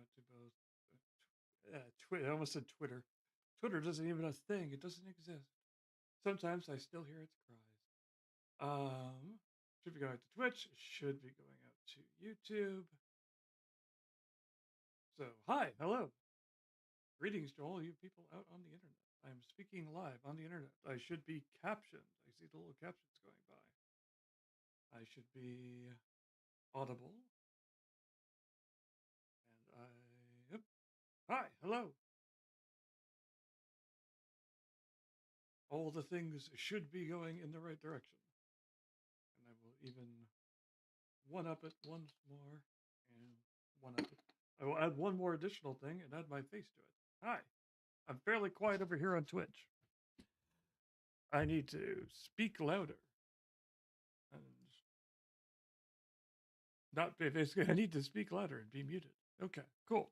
out to both. Twitter. I almost said Twitter. Twitter doesn't even a thing. It doesn't exist. Sometimes I still hear its cries. Should be going out to Twitch. Should be going out to YouTube. So, hi, hello. Greetings to all you people out on the internet. I am speaking live on the internet. I should be captioned. I see the little captions going by. I should be audible. And yep. Hi, hello. All the things should be going in the right direction. And I will even one up it once more and one up it. I will add one more additional thing and add my face to it. Hi, I'm fairly quiet over here on Twitch. I need to speak louder. And not basically, I need to speak louder and be muted. Okay, cool.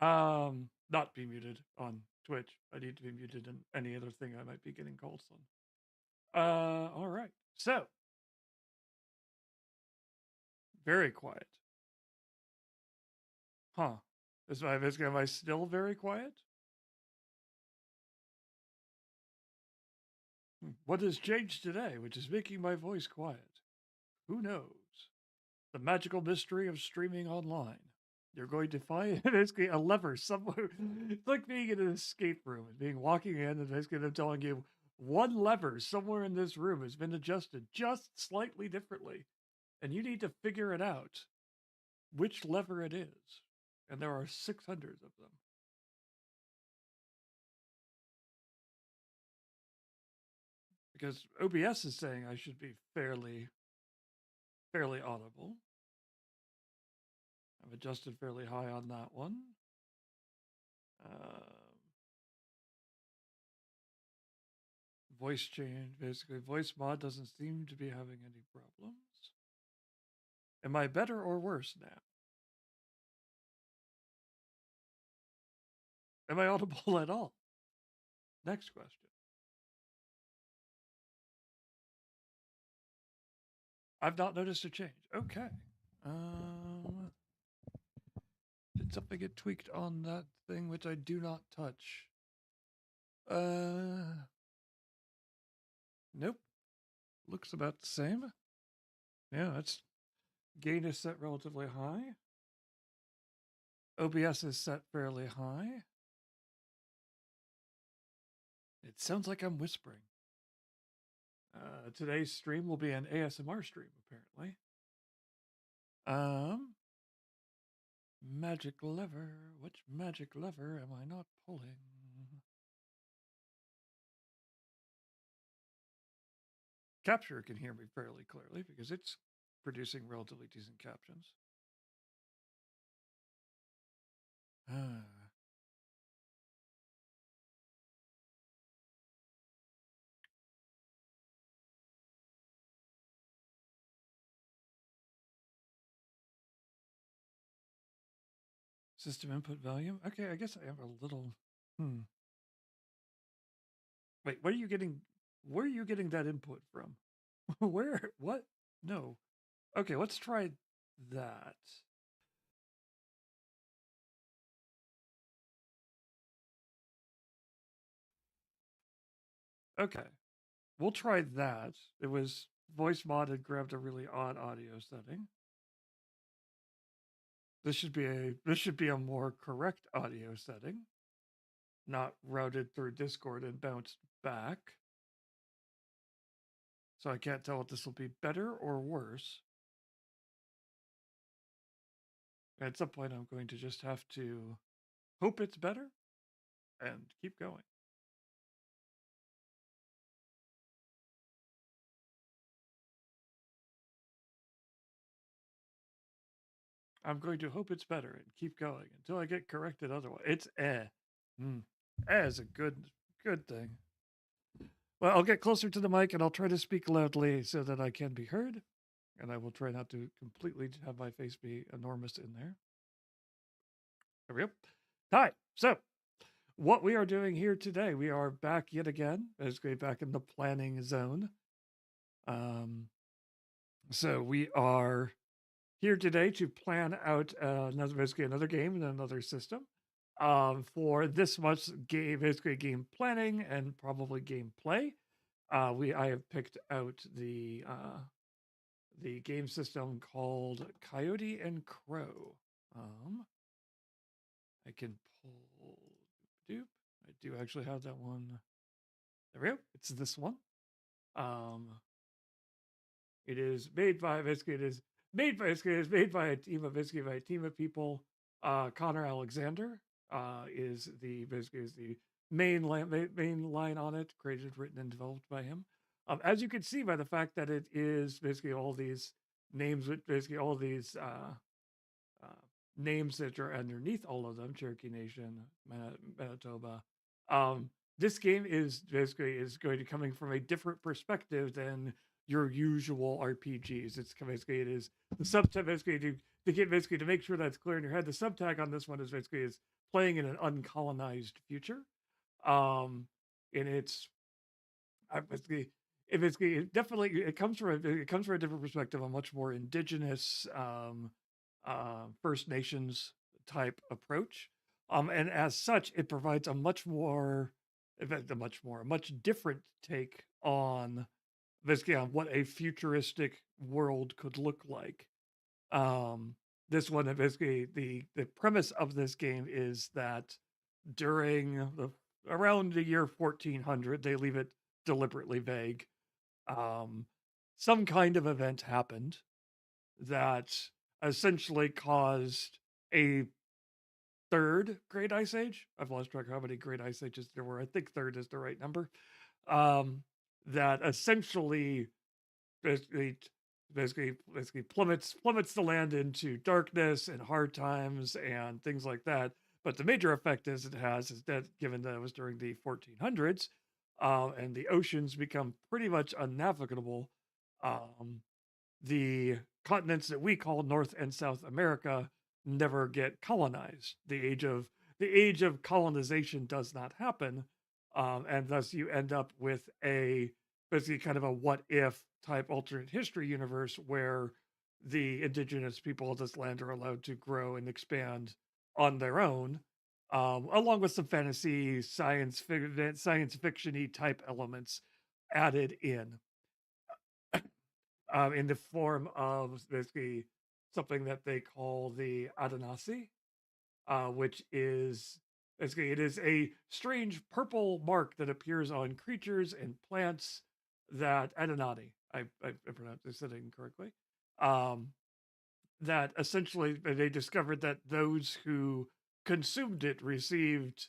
Not be muted on Twitch. I need to be muted in any other thing I might be getting calls on. All right. So, very quiet. Huh. Am I still very quiet? What has changed today, which is making my voice quiet? Who knows? The magical mystery of streaming online. You're going to find basically a lever somewhere. It's like being in an escape room and being walking in and basically them telling you one lever somewhere in this room has been adjusted just slightly differently. And you need to figure it out which lever it is. And there are 600 of them. Because OBS is saying I should be fairly audible. I've adjusted fairly high on that one. Voice change, basically. Voice mod doesn't seem to be having any problems. Am I better or worse now? Am I audible at all? Next question. I've not noticed a change. Okay. Did something get tweaked on that thing which I do not touch? Nope. Looks about the same. Yeah, that's gain is set relatively high. OBS is set fairly high. It sounds like I'm whispering. Today's stream will be an ASMR stream, apparently. Magic lever. Which magic lever am I not pulling? Capture can hear me fairly clearly because it's producing relatively decent captions. System input volume. Okay, I guess I have a little. Wait, where are you getting? Where are you getting that input from? Where? What? No. Okay, let's try that. Okay, we'll try that. It was voice mod had grabbed a really odd audio setting. This should be a more correct audio setting, not routed through Discord and bounced back. So I can't tell if this will be better or worse. At some point, I'm going to just have to hope it's better and keep going. I'm going to hope it's better and keep going until I get corrected otherwise. It's eh. Eh is a good thing. Well, I'll get closer to the mic and I'll try to speak loudly so that I can be heard. And I will try not to completely have my face be enormous in there. There we go. Hi. So, what we are doing here today, we are back yet again, basically back in the planning zone. So we are here today to plan out basically another game and another system for this month's game, basically game planning and probably gameplay. I have picked out the game system called Coyote and Crow. I can pull. Doop. I do actually have that one. There we go. It's this one. Um, it is made by basically it is made by basically it is made by a team of basically by a team of people. Connor Alexander is the basically is the main line on it, created, written, and developed by him. As you can see by the fact that it is basically all these names with basically all these uh, names that are underneath all of them, Cherokee Nation, Manitoba. This game is basically is going to coming from a different perspective than your usual RPGs. It's basically it is the subtag basically to get basically to make sure that's clear in your head. The subtag on this one is basically is playing in an uncolonized future. Um, and it's basically it definitely it comes from a different perspective, a much more indigenous First Nations type approach. And as such, it provides a much more, in fact, a much different take on basically on what a futuristic world could look like. Um, this one, basically, the premise of this game is that during around the year 1400, they leave it deliberately vague. Um, some kind of event happened that essentially caused a third Great Ice Age. I've lost track of how many Great Ice Ages there were. I think third is the right number. That essentially basically basically plummets the land into darkness and hard times and things like that. But the major effect is it has is that given that it was during the 1400s, and the oceans become pretty much unnavigable, um, the continents that we call North and South America never get colonized. The age of colonization does not happen, and thus you end up with a basically kind of a what if type alternate history universe where the indigenous people of this land are allowed to grow and expand on their own, along with some fantasy science fiction-y type elements added in the form of basically something that they call the Adonasi, which is basically it is a strange purple mark that appears on creatures and plants that Adonati, I pronounced this incorrectly, um, that essentially they discovered that those who consumed it received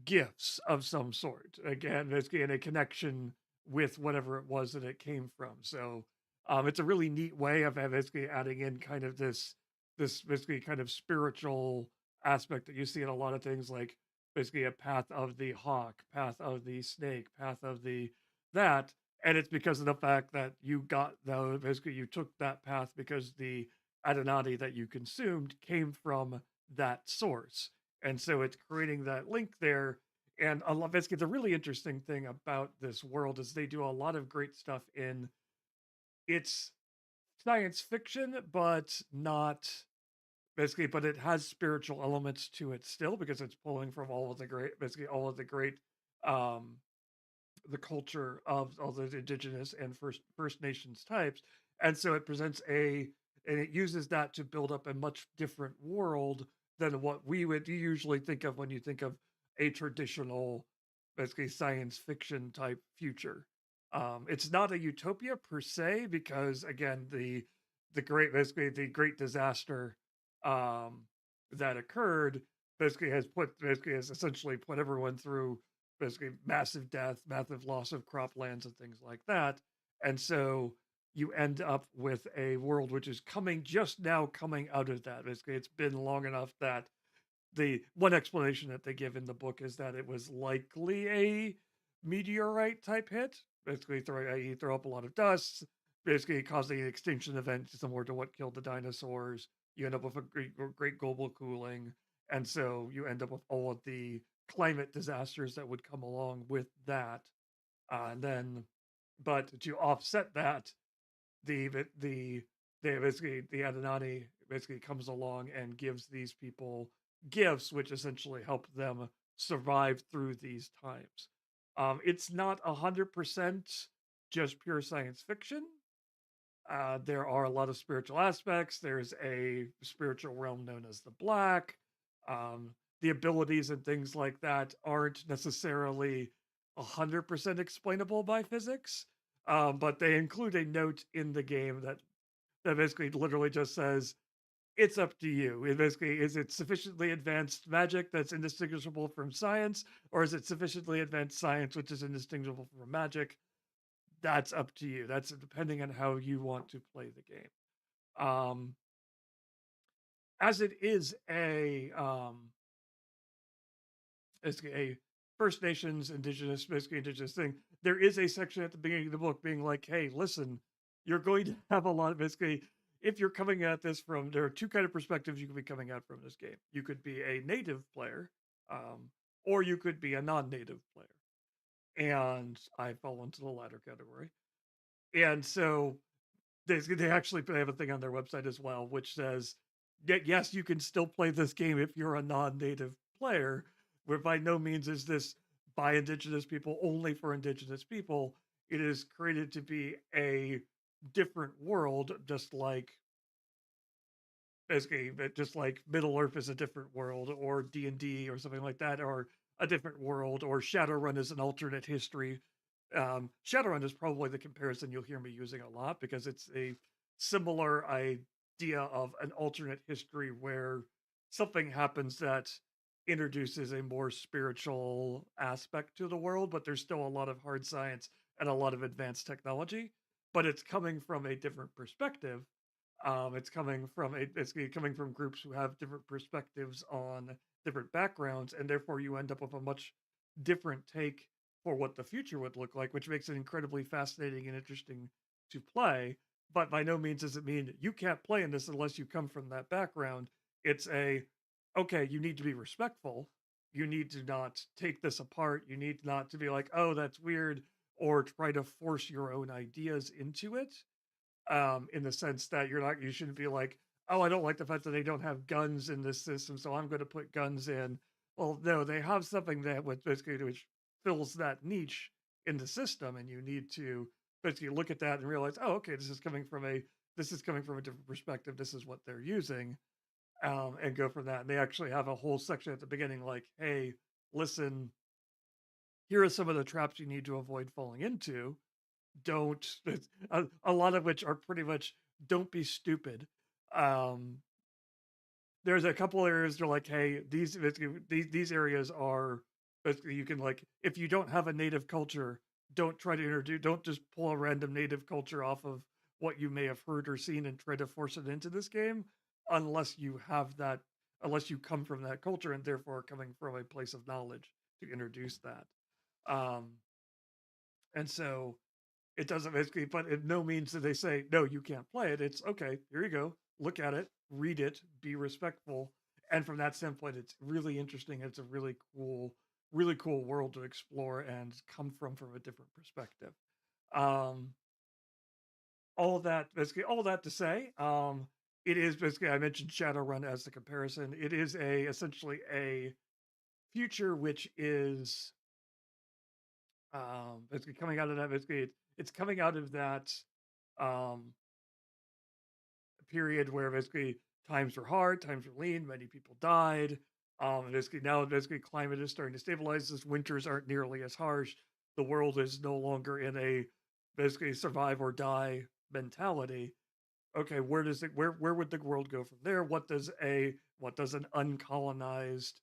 gifts of some sort. Again, basically in a connection with whatever it was that it came from. So it's a really neat way of basically adding in kind of this basically kind of spiritual aspect that you see in a lot of things like basically a path of the hawk, path of the snake, path of the that. And it's because of the fact that you got the basically you took that path because the Adonati that you consumed came from that source, and so it's creating that link there. And I love it's a really interesting thing about this world is they do a lot of great stuff in it's science fiction, but not basically, but it has spiritual elements to it still because it's pulling from all of the great, basically all of the great, um, the culture of all the indigenous and First Nations types, and so it presents and it uses that to build up a much different world than what we would usually think of when you think of a traditional, basically science fiction type future. It's not a utopia per se because again the great basically the great disaster um, that occurred basically has essentially put everyone through basically massive death, massive loss of croplands and things like that. And so you end up with a world which is just now coming out of that. Basically, it's been long enough that the one explanation that they give in the book is that it was likely a meteorite type hit. Basically, throw up a lot of dust, basically causing an extinction event similar to what killed the dinosaurs. You end up with a great global cooling, and so you end up with all of the climate disasters that would come along with that. And then, but to offset that, the they basically the Adenani basically comes along and gives these people gifts, which essentially help them survive through these times. It's not 100% just pure science fiction. There are a lot of spiritual aspects. There's a spiritual realm known as the Black. Um, the abilities and things like that aren't necessarily 100% explainable by physics, but they include a note in the game that basically literally just says, it's up to you. It basically, is it sufficiently advanced magic that's indistinguishable from science, or is it sufficiently advanced science which is indistinguishable from magic? That's up to you. That's depending on how you want to play the game. Um, as it is a First Nations Indigenous, basically Indigenous thing, there is a section at the beginning of the book being like, hey, listen, you're going to have a lot of basically, if you're coming at this from, there are two kind of perspectives you could be coming at from this game. You could be a native player, or you could be a non-native player. And I fall into the latter category. And so they actually have a thing on their website as well, which says, yes, you can still play this game if you're a non-native player, where by no means is this by Indigenous people only for Indigenous people. It is created to be a different world, just like basically, just like Middle Earth is a different world, or D&D or something like that, or a different world, or Shadowrun is an alternate history. Shadowrun is probably the comparison you'll hear me using a lot because it's a similar idea of an alternate history where something happens that introduces a more spiritual aspect to the world, but there's still a lot of hard science and a lot of advanced technology, but it's coming from a different perspective. It's coming from groups who have different perspectives on different backgrounds, and therefore you end up with a much different take for what the future would look like, which makes it incredibly fascinating and interesting to play. But by no means does it mean you can't play in this unless you come from that background. It's okay, you need to be respectful. You need to not take this apart. You need not to be like, oh, that's weird, or try to force your own ideas into it, in the sense that you shouldn't be like, oh, I don't like the fact that they don't have guns in this system, so I'm going to put guns in. Well, no, they have something that which fills that niche in the system, and you need to basically look at that and realize, oh, okay, this is coming from a different perspective. This is what they're using, and go from that. And they actually have a whole section at the beginning, like, hey, listen, here are some of the traps you need to avoid falling into. Don't a lot of which are pretty much don't be stupid. Um, there's a couple areas they're like, hey, these areas are basically, you can, like, if you don't have a native culture, don't just pull a random native culture off of what you may have heard or seen and try to force it into this game unless you have that, unless you come from that culture and therefore coming from a place of knowledge to introduce that. Um, and so it doesn't basically, but in no means do they say, no, you can't play it. It's okay, here you go, look at it, read it, be respectful. And from that standpoint, it's really interesting. It's a really cool world to explore and come from a different perspective. Um, all that to say, it is basically, I mentioned Shadowrun as the comparison. It is essentially a future which is basically coming out of that. Basically, it's coming out of that um, period where basically times were hard, times were lean, many people died. Basically now, basically climate is starting to stabilize. This winters aren't nearly as harsh. The world is no longer in a basically survive or die mentality. Okay, where would the world go from there? What does an uncolonized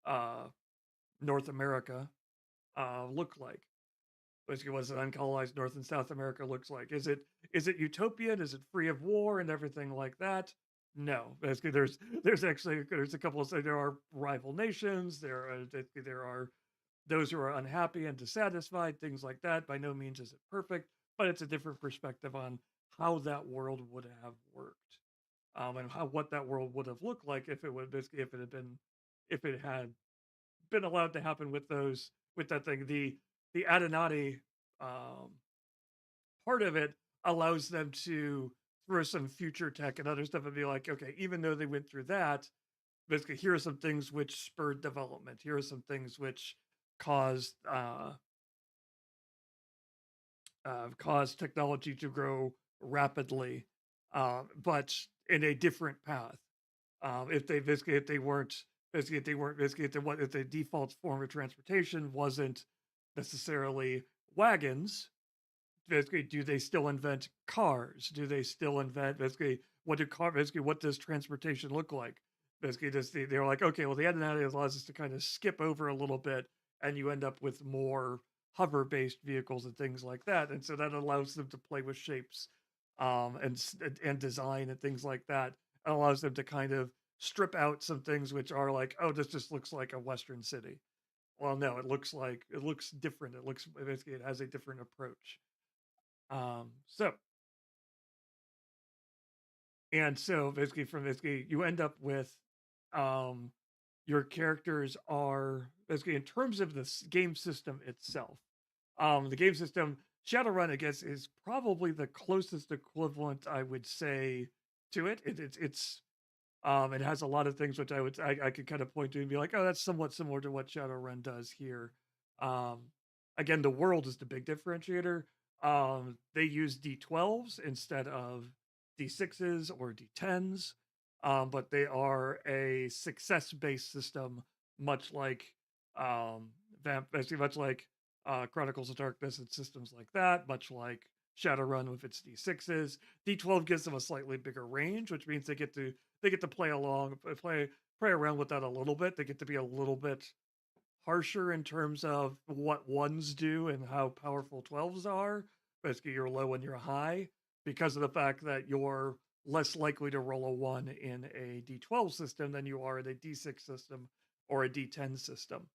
uh, North America look like? Basically, what does an uncolonized North and South America looks like? Is it utopian? Is it free of war and everything like that? No. Basically, there's a couple of, there are rival nations. There are those who are unhappy and dissatisfied, things like that. By no means is it perfect, but it's a different perspective on how that world would have worked, and what that world would have looked like if it would basically if it had been allowed to happen with that thing. The Adenati, um, part of it allows them to throw some future tech and other stuff and be like, okay, even though they went through that, basically, here are some things which spurred development. Here are some things which caused caused technology to grow rapidly, but in a different path. If they basically if they weren't basically if they weren't basically if the default form of transportation wasn't necessarily wagons, basically, do they still invent cars? Do they still invent basically what does transportation look like? Basically, they're like, okay, well, the added allows us to kind of skip over a little bit, and you end up with more hover-based vehicles and things like that, and so that allows them to play with shapes, and design and things like that. It allows them to kind of strip out some things which are like, oh, this just looks like a Western city. Well, no, it looks different. It looks basically it has a different approach. So so basically from basically you end up with um your characters are basically in terms of the game system itself. The game system Shadowrun, I guess, is probably the closest equivalent I would say to it. It has a lot of things which I could kind of point to and be like, oh, that's somewhat similar to what Shadowrun does here. Um, Again, the world is the big differentiator. They use D12s instead of D6s or D10s, but they are a success-based system, much like basically much like Chronicles of Darkness and systems like that, much like Shadowrun with its D6s. D12 gives them a slightly bigger range, which means they get to play along, play around with that a little bit. They get to be a little bit harsher in terms of what ones do and how powerful 12s are. Basically, you're low and you're high because of the fact that you're less likely to roll a one in a D12 system than you are in a D6 system or a D10 system.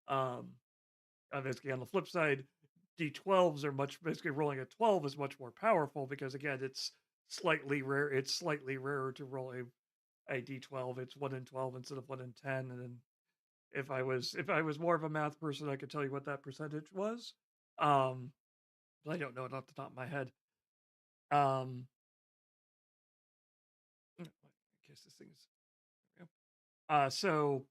Um, Basically, on the flip side, D12s are much basically rolling a 12 is much more powerful because again, it's slightly rare. It's slightly rarer to roll a D12. It's 1 in 12 instead of 1 in 10. And then if I was more of a math person, I could tell you what that percentage was. Um, but I don't know it off the top of my head. Um, in case this thing is, so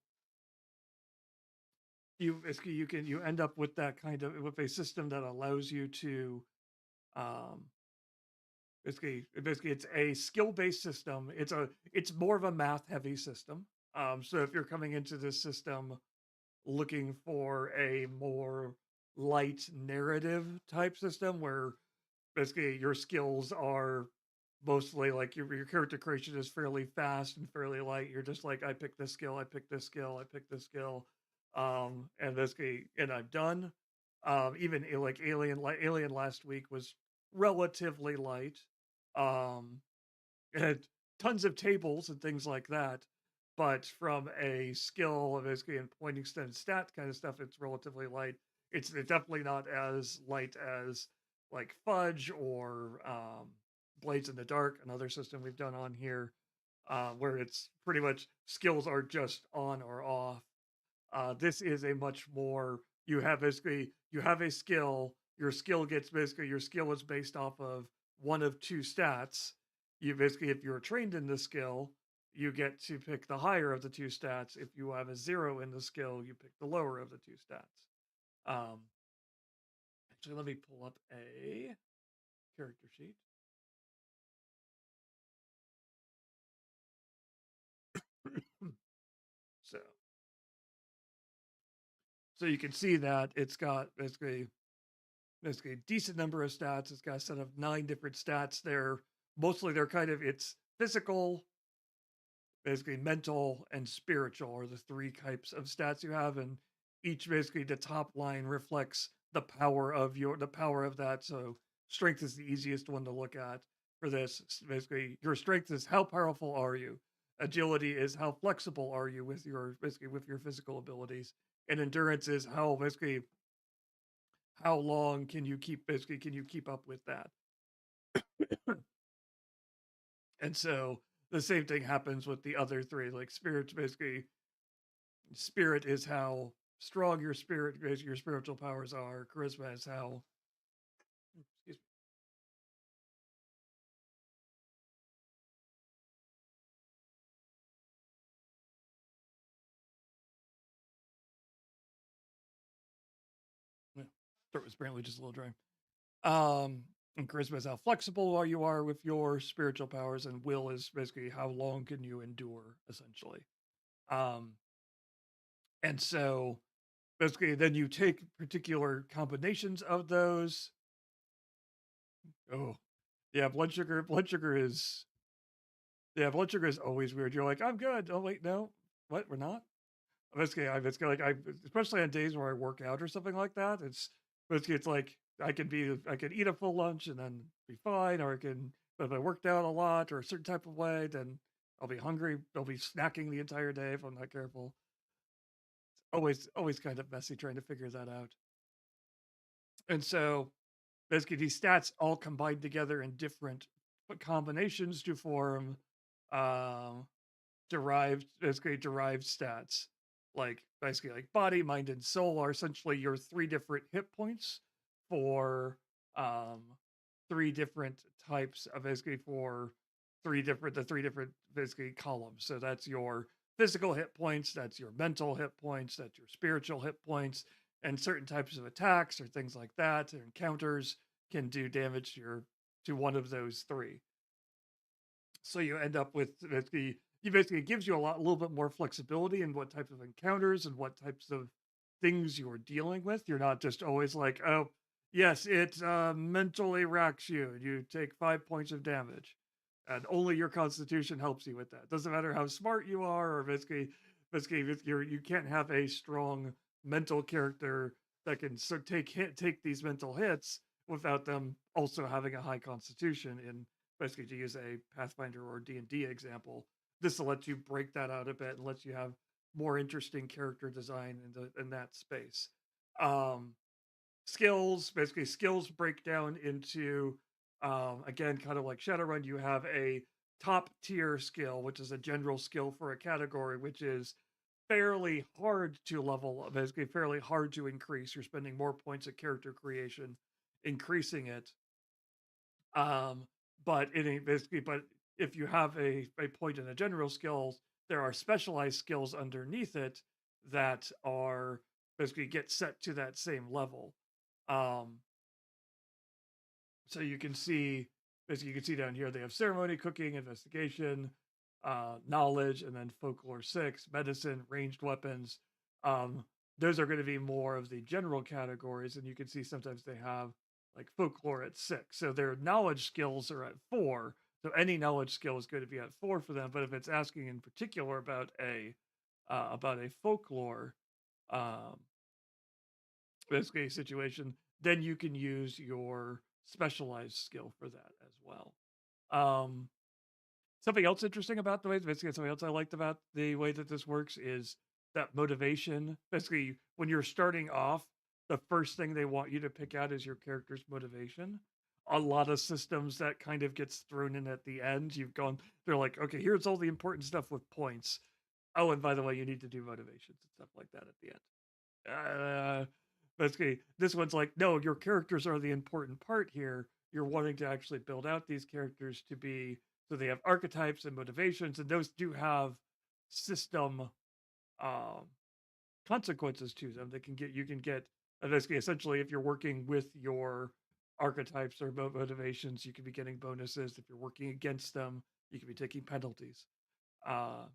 you end up with that kind of with a system that allows you to um basically it's a skill-based system. It's more of a math-heavy system. So if you're coming into this system looking for a more light narrative type system where basically your skills are mostly like your character creation is fairly fast and fairly light. You're just like, I pick this skill, I pick this skill, I pick this skill, and basically, and I'm done. Even like Alien last week was relatively light. Um, it had tons of tables and things like that, but from a skill of basically and pointing and stat kind of stuff, it's relatively light. It's definitely not as light as like Fudge or Blades in the Dark, another system we've done on here, where it's pretty much skills are just on or off. This is a much more you have a skill. Your skill is based off of one of two stats. You basically if you're trained in the skill, you get to pick the higher of the two stats. If you have a zero in the skill, you pick the lower of the two stats. Um, Actually, let me pull up a character sheet. So you can see that it's got basically a decent number of stats. It's got a set of 9 different stats. They're kind of it's physical, basically mental, and spiritual are the 3 types of stats you have, and each basically the top line reflects the power of that. So strength is the easiest one to look at for this. Basically, your strength is how powerful are you. Agility is how flexible are you with your physical abilities, and endurance is how long can you keep up with that. And so the same thing happens with the other 3. Like spirit is how strong your spiritual powers are. Charisma is how excuse throat was apparently just a little dry. And charisma is how flexible you are with your spiritual powers, and will is basically how long can you endure, essentially. Um, and so basically, then you take particular combinations of those. Oh, yeah, blood sugar is blood sugar is always weird. You're like, I'm good. Oh wait, no, what? We're not. Basically like I, especially on days where I work out or something like that. It's like I can eat a full lunch and then be fine, or I can. But if I worked out a lot or a certain type of way, then I'll be hungry. I'll be snacking the entire day if I'm not careful. Always kind of messy trying to figure that out. And so basically these stats all combined together in different combinations to form um, derived stats. Like basically like body, mind, and soul are essentially your three different hit points for um, three different types of basically for three different basically columns. So that's your physical hit points, that's your mental hit points, that's your spiritual hit points, and certain types of attacks or things like that or encounters can do damage to one of those three. So you end up with basically you basically it gives you a little bit more flexibility in what types of encounters and what types of things you're dealing with. You're not just always like, oh, yes, it mentally racks you. You take 5 points of damage, and only your constitution helps you with that. Doesn't matter how smart you are, or basically you can't have a strong mental character that can take these mental hits without them also having a high constitution in basically to use a Pathfinder or D&D example. This will let you break that out a bit and lets you have more interesting character design in that space. Um, skills break down into again kind of like Shadowrun. You have a top tier skill, which is a general skill for a category, which is fairly hard to level, basically fairly hard to increase. You're spending more points at character creation increasing it. um, but it ain't basically, but if you have a point in the general skills, there are specialized skills underneath it that are basically get set to that same level. Um, so you can see basically you can see down here they have ceremony, cooking, investigation, knowledge, and then folklore 6, medicine, ranged weapons. Um, those are going to be more of the general categories, and you can see sometimes they have like folklore at 6. So their knowledge skills are at 4. So any knowledge skill is going to be at 4 for them. But if it's asking in particular about a folklore um, basically situation, then you can use your specialized skill for that as well. Um, Something else interesting about the way, basically, something else I liked about the way that this works is that motivation. Basically, when you're starting off, the first thing they want you to pick out is your character's motivation. A lot of systems that kind of gets thrown in at the end. They're like, okay, here's all the important stuff with points. Oh, and by the way, you need to do motivations and stuff like that at the end. Basically, this one's like, no, your characters are the important part here. You're wanting to actually build out these characters to be so they have archetypes and motivations, and those do have system um, consequences to them. They can get you can get basically essentially if you're working with your archetypes or motivations, you can be getting bonuses. If you're working against them, you can be taking penalties. Uh,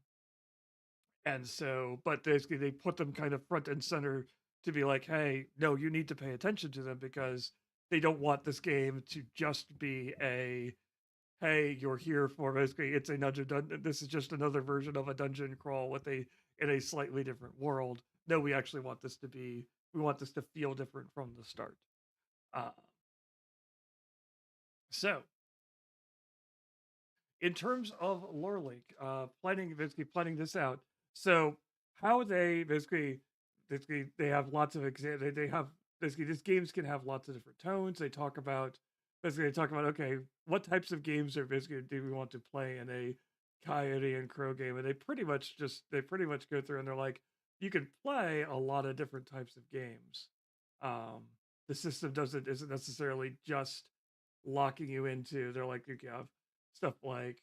and so, but basically, they put them kind of front and center to be like, hey, no, you need to pay attention to them because they don't want this game to just be a, hey, you're here for basically it's a this is just another version of a dungeon crawl with a in a slightly different world. No, we actually want this to be, we want this to feel different from the start. Uh, so in terms of lore link, planning this out. So how they basically they have lots of they have basically these games can have lots of different tones. They talk about okay, what types of games are basically do we want to play in a Coyote and Crow game, and they pretty much go through and they're like you can play a lot of different types of games. Um, the system isn't necessarily just locking you into. They're like you have stuff like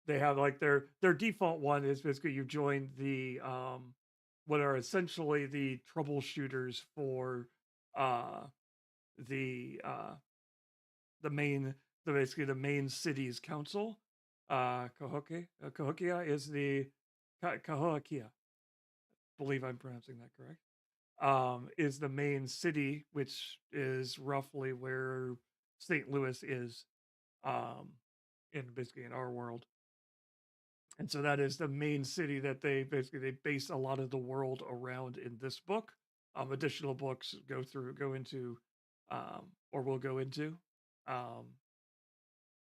they have like their default one is basically you join what are essentially the troubleshooters for uh the uh the main basically the main city's council. Cahokia is the Cahokia, believe I'm pronouncing that correct. Is the main city, which is roughly where St. Louis is, um, in basically in our world. And so that is the main city that they base a lot of the world around in this book. Additional books go into, or will go into, um,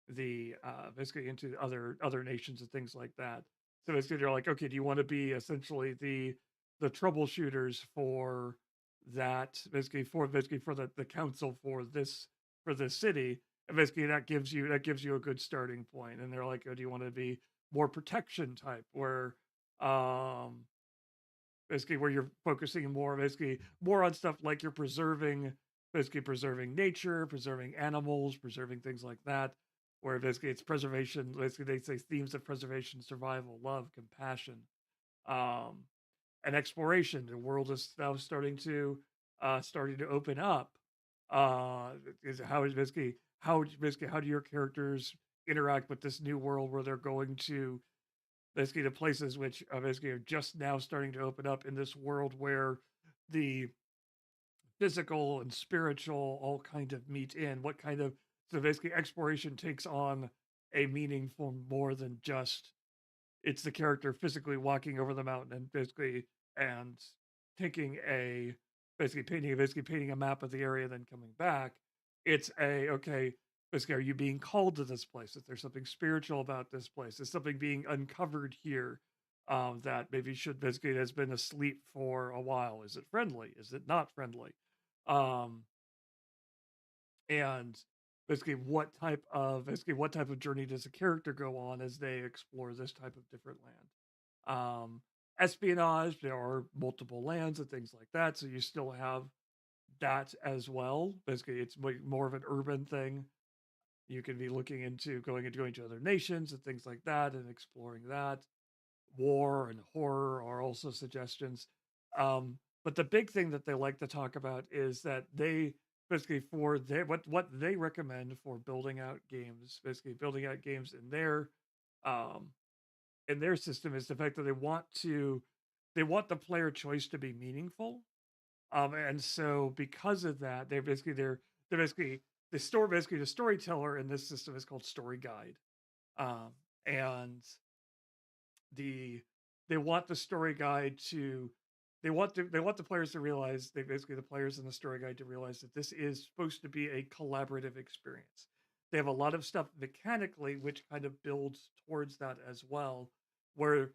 the basically into other nations and things like that. So basically, they're like, okay, do you want to be essentially the troubleshooters for that? Basically for the council for this city, and basically that gives you a good starting point. And they're like, oh, do you want to be more protection type, where um basically where you're focusing more on stuff like you're preserving nature, preserving animals, preserving things like that, where basically it's preservation. Basically they say themes of preservation, survival, love, compassion, um and exploration. The world is now starting to open up. uh is how is basically how do your characters interact with this new world where they're going to basically the places which basically are just now starting to open up in this world where the physical and spiritual all kind of meet in. What kind of so basically exploration takes on a meaning for more than just it's the character physically walking over the mountain and and taking a basically painting a map of the area, then coming back. It's a okay. Basically, are you being called to this place? Is there something spiritual about this place? Is something being uncovered here that maybe should basically has been asleep for a while? Is it friendly? Is it not friendly? Um, and basically what type of journey does a character go on as they explore this type of different land? Espionage, there are multiple lands and things like that, so you still have that as well. Basically it's more of an urban thing. You can be looking into going to other nations and things like that and exploring that. War and horror are also suggestions. But the big thing that they like to talk about is that they basically for their what they recommend for building out games, basically building out games um in their system, is the fact that they want the player choice to be meaningful. And so because of that, they're basically the storyteller in this system is called story guide. Um, and the they want the story guide to they want the players to realize they basically the players in the story guide to realize that this is supposed to be a collaborative experience. They have a lot of stuff mechanically which kind of builds towards that as well, where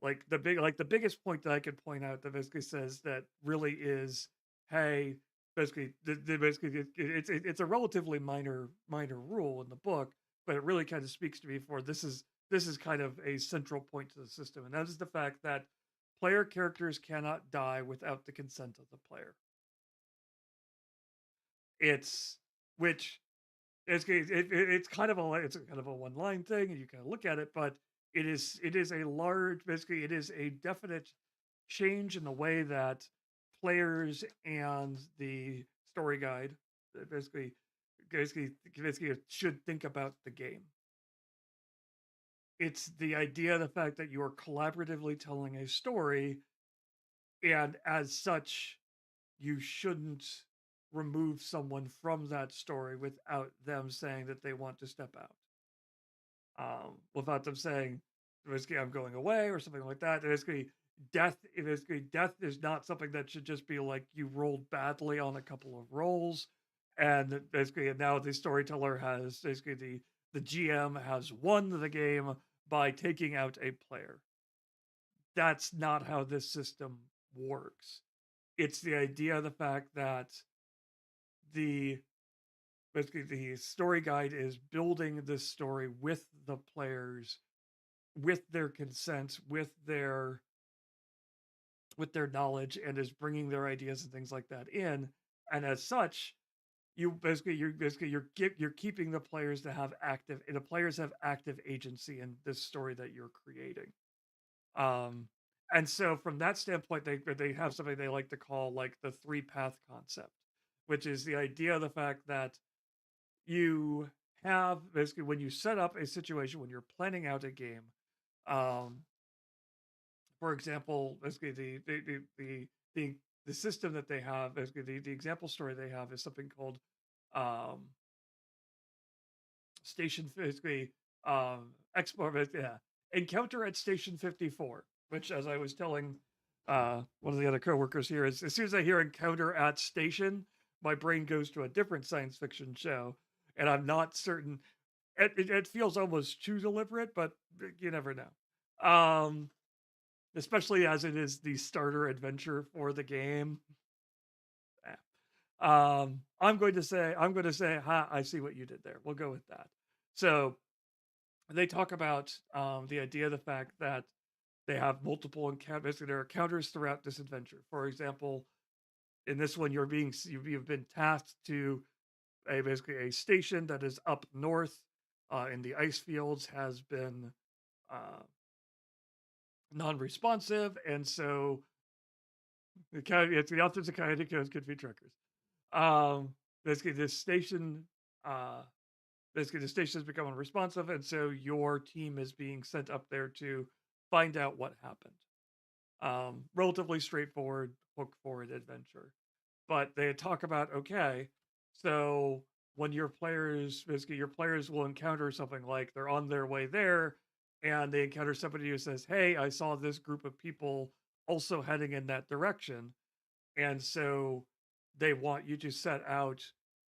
like the biggest point that I could point out that basically says that really is, hey, basically it's a relatively minor rule in the book, but it really kind of speaks to me for this is kind of a central point to the system, and that is the fact that player characters cannot die without the consent of the player. It's which it's kind of a one line thing, and you kind of look at it, but it is a large basically it is a definite change in the way that players and the story guide basically basically should think about the game. It's the idea, the fact that you are collaboratively telling a story, and as such, you shouldn't remove someone from that story without them saying that they want to step out. Without them saying, basically, I'm going away or something like that. Basically, death is not something that should just be like you rolled badly on a couple of rolls, and basically, and now the storyteller has basically the GM has won the game by taking out a player. That's not how this system works. It's the idea of the fact that the basically the story guide is building this story with the players, with their consent, with their knowledge, and is bringing their ideas and things like that in. And as such, you're keeping the players to have active the players have active agency in this story that you're creating. Um, And so from that standpoint, they have something they like to call like the three path concept, which is the idea of the fact that you have basically when you set up a situation when you're planning out a game, um, for example, basically the the system that they have, basically the example story they have is something called um, station basically expo yeah, encounter at station 54, which as I was telling one of the other coworkers here is as soon as I hear encounter at station, my brain goes to a different science fiction show, and I'm not certain. It feels almost too deliberate, but you never know. Especially as it is the starter adventure for the game. Eh. I'm going to say, ha, I see what you did there. We'll go with that. So they talk about the idea of the fact that they have multiple encounters. Basically, there are encounters throughout this adventure. For example, in this one, you've been tasked to basically a station that is up north in the ice fields has been uh, non-responsive, and so it's the authors of Coyote could be truckers. Um, basically, this station, uh, basically the station has become unresponsive, and so your team is being sent up there to find out what happened. Relatively straightforward, book forward adventure. But they talk about okay, so when your players basically your players will encounter something like they're on their way there and they encounter somebody who says, hey, I saw this group of people also heading in that direction, and so they want you to set out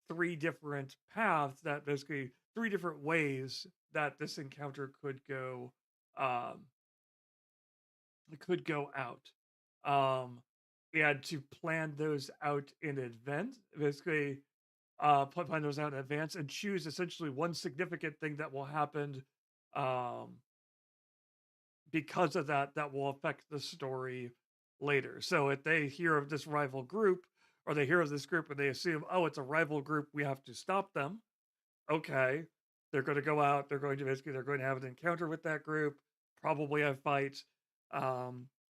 three different paths that basically three different ways that this encounter um could go out. Um, and to plan those out in advance, basically, plan those out in advance and choose essentially one significant thing that will happen um, because of that, that will affect the story later. So if they hear of this rival group or they hear of this group and they assume, oh, it's a rival group, we have to stop them. Okay. They're going to go out. They're going to have an encounter with that group, probably a fight.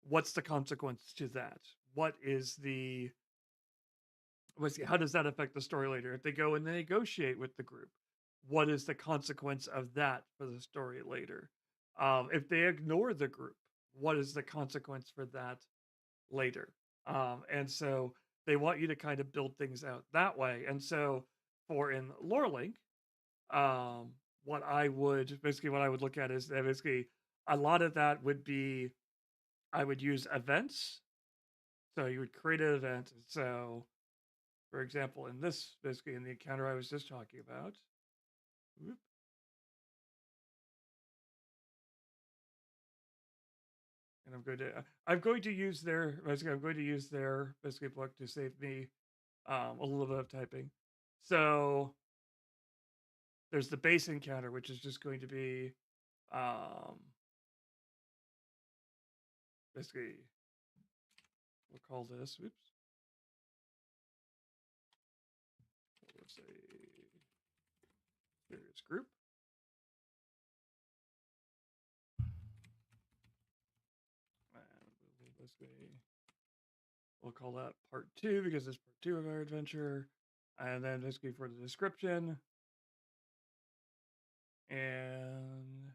What's the consequence to that? What is the how does that affect the story later? If they go and they negotiate with the group, what is the consequence of that for the story later? If they ignore the group, what is the consequence for that later? And so they want you to kind of build things out that way. And so for in Lorelink, um, what I would look at is that basically a lot of that would be I would use events. So you would create an event. So for example, in this basically in the encounter I was just talking about, whoop, and I'm going to use their basically I'm going to use their basically book to save me a little bit of typing. So there's the base encounter, which is just going to be um, basically we'll call this. Oops. Let's say various group. And basically we'll call that part two because it's part two of our adventure. And then basically for the description and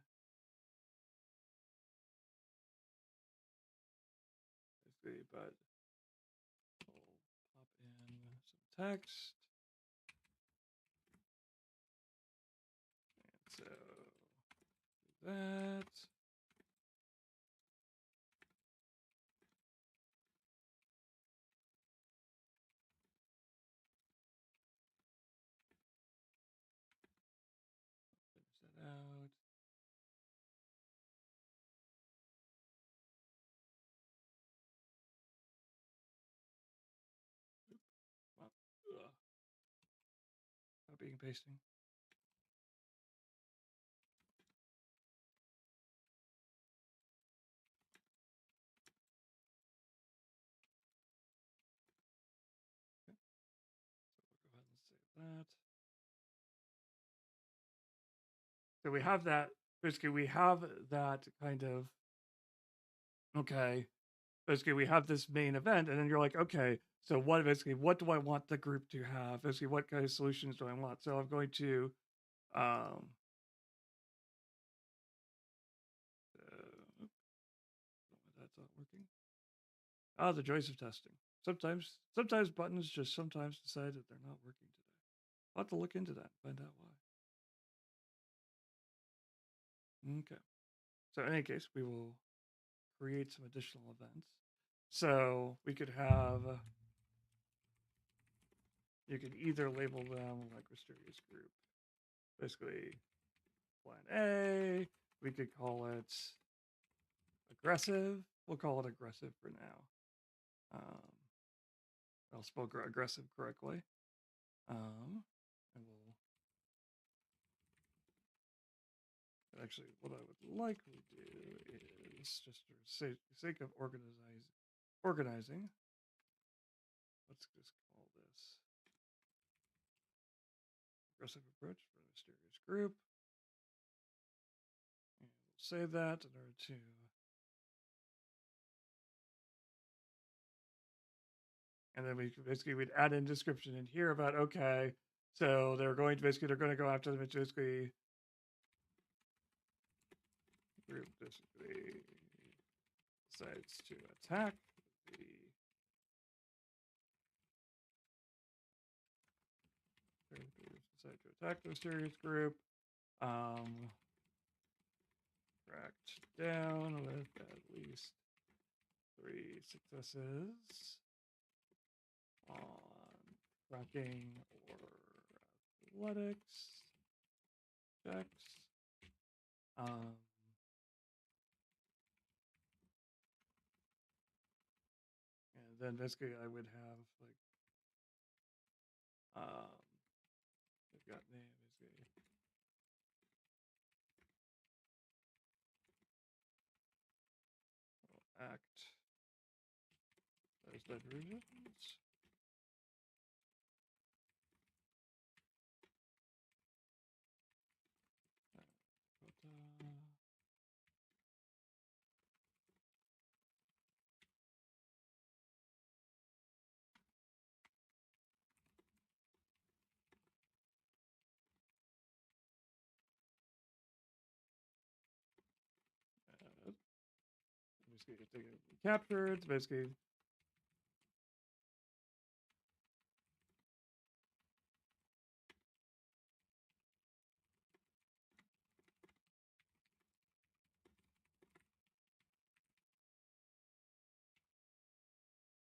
basically, but we'll pop in some text. And so that. Finish that out. Well, copying and pasting. Okay. So we'll go ahead and save that. So we have that. Basically, we have that kind of okay. basically we have this main event, and then you're like, okay, so what do I want the group to have? Basically, what kind of solutions do I want? So I'm going to that's not working. Ah, the joys of testing. Sometimes buttons just sometimes decide that they're not working today. I'll have to look into that and find out why. Okay. So in any case, we will create some additional events. So we could have, you could either label them like mysterious group. Basically, plan A. We could call it aggressive. We'll call it aggressive for now. I'll spell aggressive correctly. And we'll actually, what I would likely do is just for sake of organizing. Let's just call this aggressive approach for a mysterious group. And we'll save that in order to and then we'd add in description in here about okay, so they're going to go after them. It's basically group basically decides to attack the decide to attack the mysterious group. Tracked down with at least 3 successes on tracking or athletics checks. And then basically I would have like they've got name basically act as diversions. Basically, they get captured. It's basically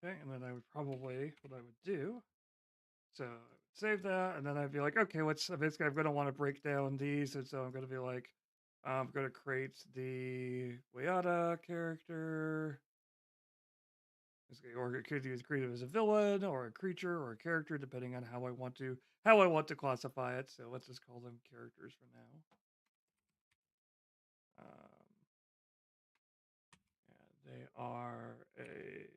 okay. And then I would probably what I would do. So I would save that, and then I'd be like, okay, what's basically I'm going to want to break down these, and so I'm going to be like, I'm going to create the Coyote character. Or it could be created as a villain or a creature or a character, depending on how I want to classify it. So let's just call them characters for now. And they are a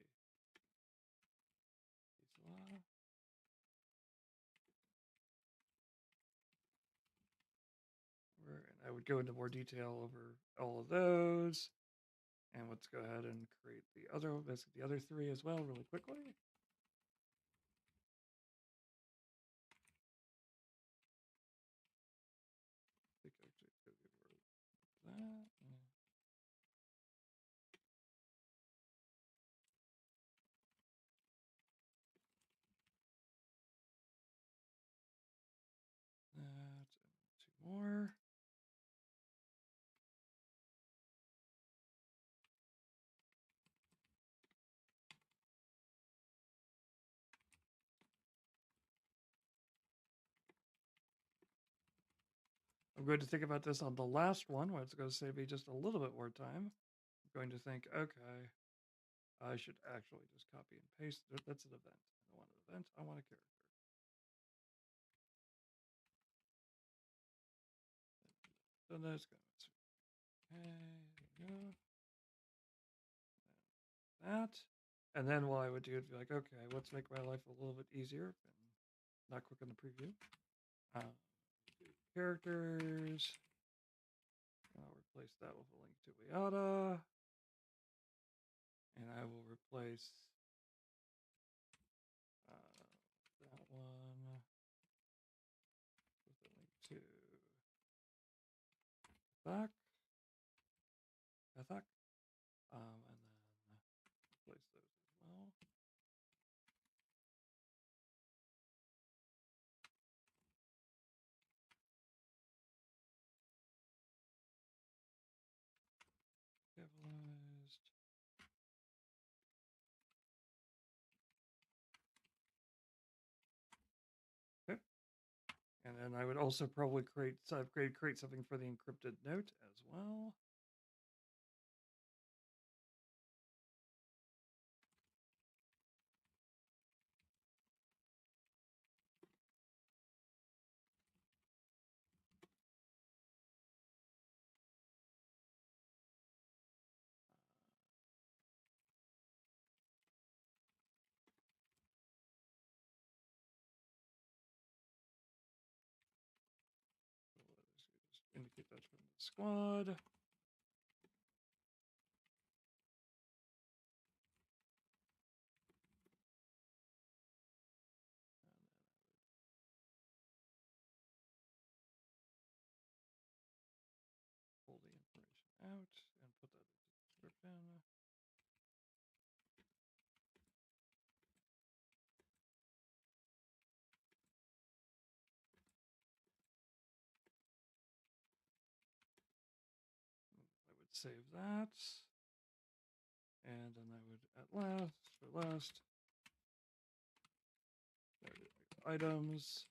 and I would go into more detail over all of those. And let's go ahead and create the other 3 as well really quickly. I think actually could be that. And 2 more. I'm going to think about this on the last one, where it's going to save me just a little bit more time. I'm going to think, okay, I should actually just copy and paste. That's an event. I don't want an event. I want a character. So that's going to okay, there we go. That. And then what I would do would be like, okay, let's make my life a little bit easier and not quick on the preview. Characters. I'll replace that with a link to Wiata. And I will replace that one with a link to back, and then replace those as well. Capitalized. Okay. And then I would also probably create something for the encrypted note as well. Just indicate that's from the squad. Pull the information out and put that into the description. I would save that. And then I would for last, items,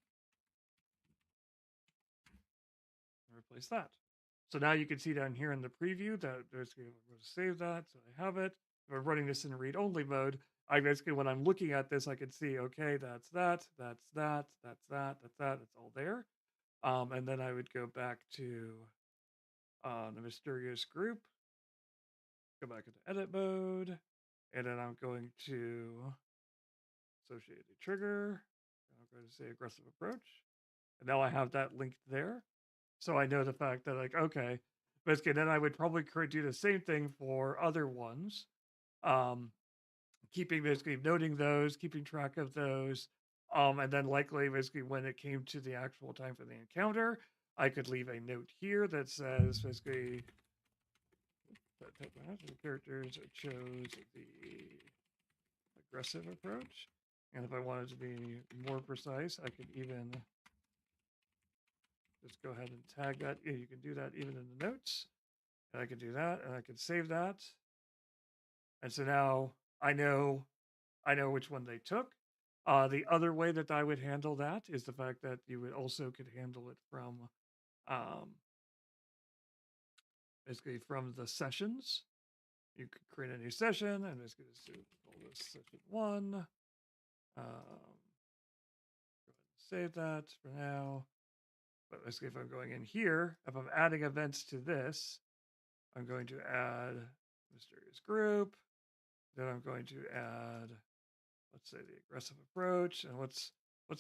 and replace that. So now you can see down here in the preview that there's going to save that. So I have it. If I'm running this in read-only mode, I basically, when I'm looking at this, I can see, okay, that's that, that's that, that's that, that's that. It's all there. And then I would go back to the mysterious group, go back into edit mode, and then I'm going to associate a trigger. I'm going to say aggressive approach. And now I have that linked there. So I know the fact that, like, okay, basically, then I would probably do the same thing for other ones. Keeping basically noting those, keeping track of those. And then likely basically when it came to the actual time for the encounter, I could leave a note here that says basically that the characters chose the aggressive approach. And if I wanted to be more precise, I could even just go ahead and tag that. Yeah, you can do that even in the notes. And I can do that, and I can save that. And so now I know which one they took. The other way that I would handle that is the fact that you would also could handle it from basically from the sessions. You could create a new session and just call this session 1. Go ahead and save that for now. But basically, if I'm going in here, if I'm adding events to this, I'm going to add mysterious group. Then I'm going to add, let's say, the aggressive approach. And let's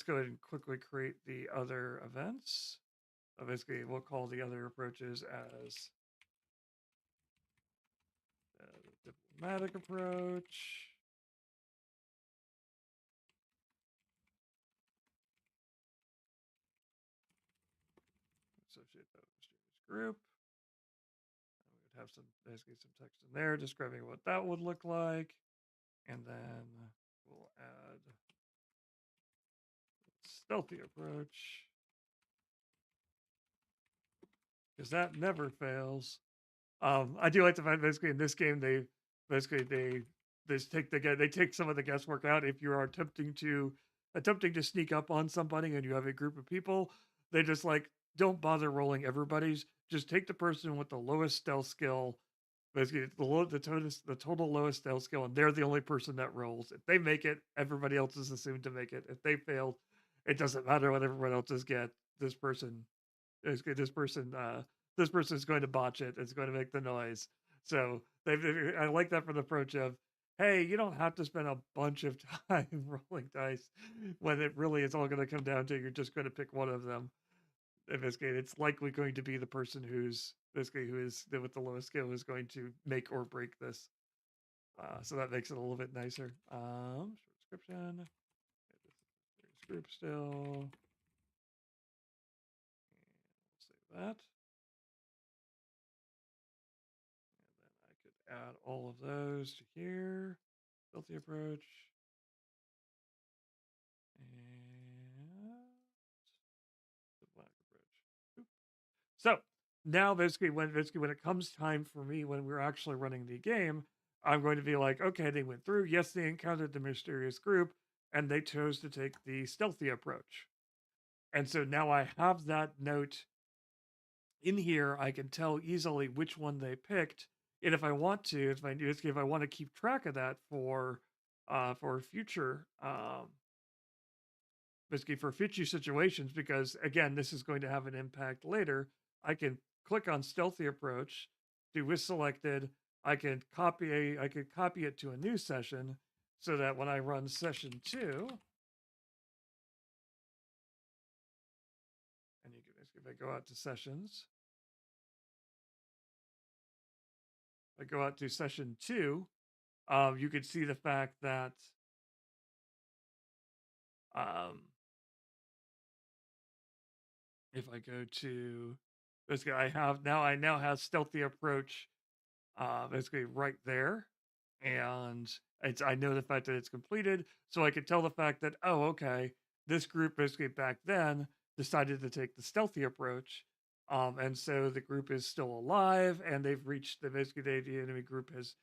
go ahead and quickly create the other events. So basically, we'll call the other approaches as the diplomatic approach. Associate that with mysterious group. And we would have basically some text in there describing what that would look like. And then we'll add stealthy approach, because that never fails. I do like the fact basically in this game they take some of the guesswork out. If you are attempting to sneak up on somebody and you have a group of people, they just like don't bother rolling everybody's. Just take the person with the lowest stealth skill. Basically, the total lowest stealth skill, and they're the only person that rolls. If they make it, everybody else is assumed to make it. If they fail, it doesn't matter what everyone else's get. This person is this person is going to botch it. It's going to make the noise. So I like that from the approach of, hey, you don't have to spend a bunch of time rolling dice when it really is all going to come down to you're just going to pick one of them. In this case, it's likely going to be the person who is with the lowest skill who's going to make or break this. So that makes it a little bit nicer. Short description. There's group still. And we'll save that. And then I could add all of those to here. Stealthy approach. And the black approach. Oop. So now basically when it comes time for me when we're actually running the game, I'm going to be like, okay, they went through. Yes, they encountered the mysterious group, and they chose to take the stealthy approach. And so now I have that note in here. I can tell easily which one they picked, and if I want to, if I want to keep track of that for future basically for future situations, because again, this is going to have an impact later. I can click on stealthy approach, do with selected. I could copy it to a new session, so that when I run session 2, and you can basically, if I go out to sessions, I go out to session 2, you can see the fact that um, if I go to basically, I now have stealthy approach basically right there, and I know the fact that it's completed, so I can tell the fact that, oh, okay, this group basically back then decided to take the stealthy approach, and so the group is still alive, and they've reached the enemy group has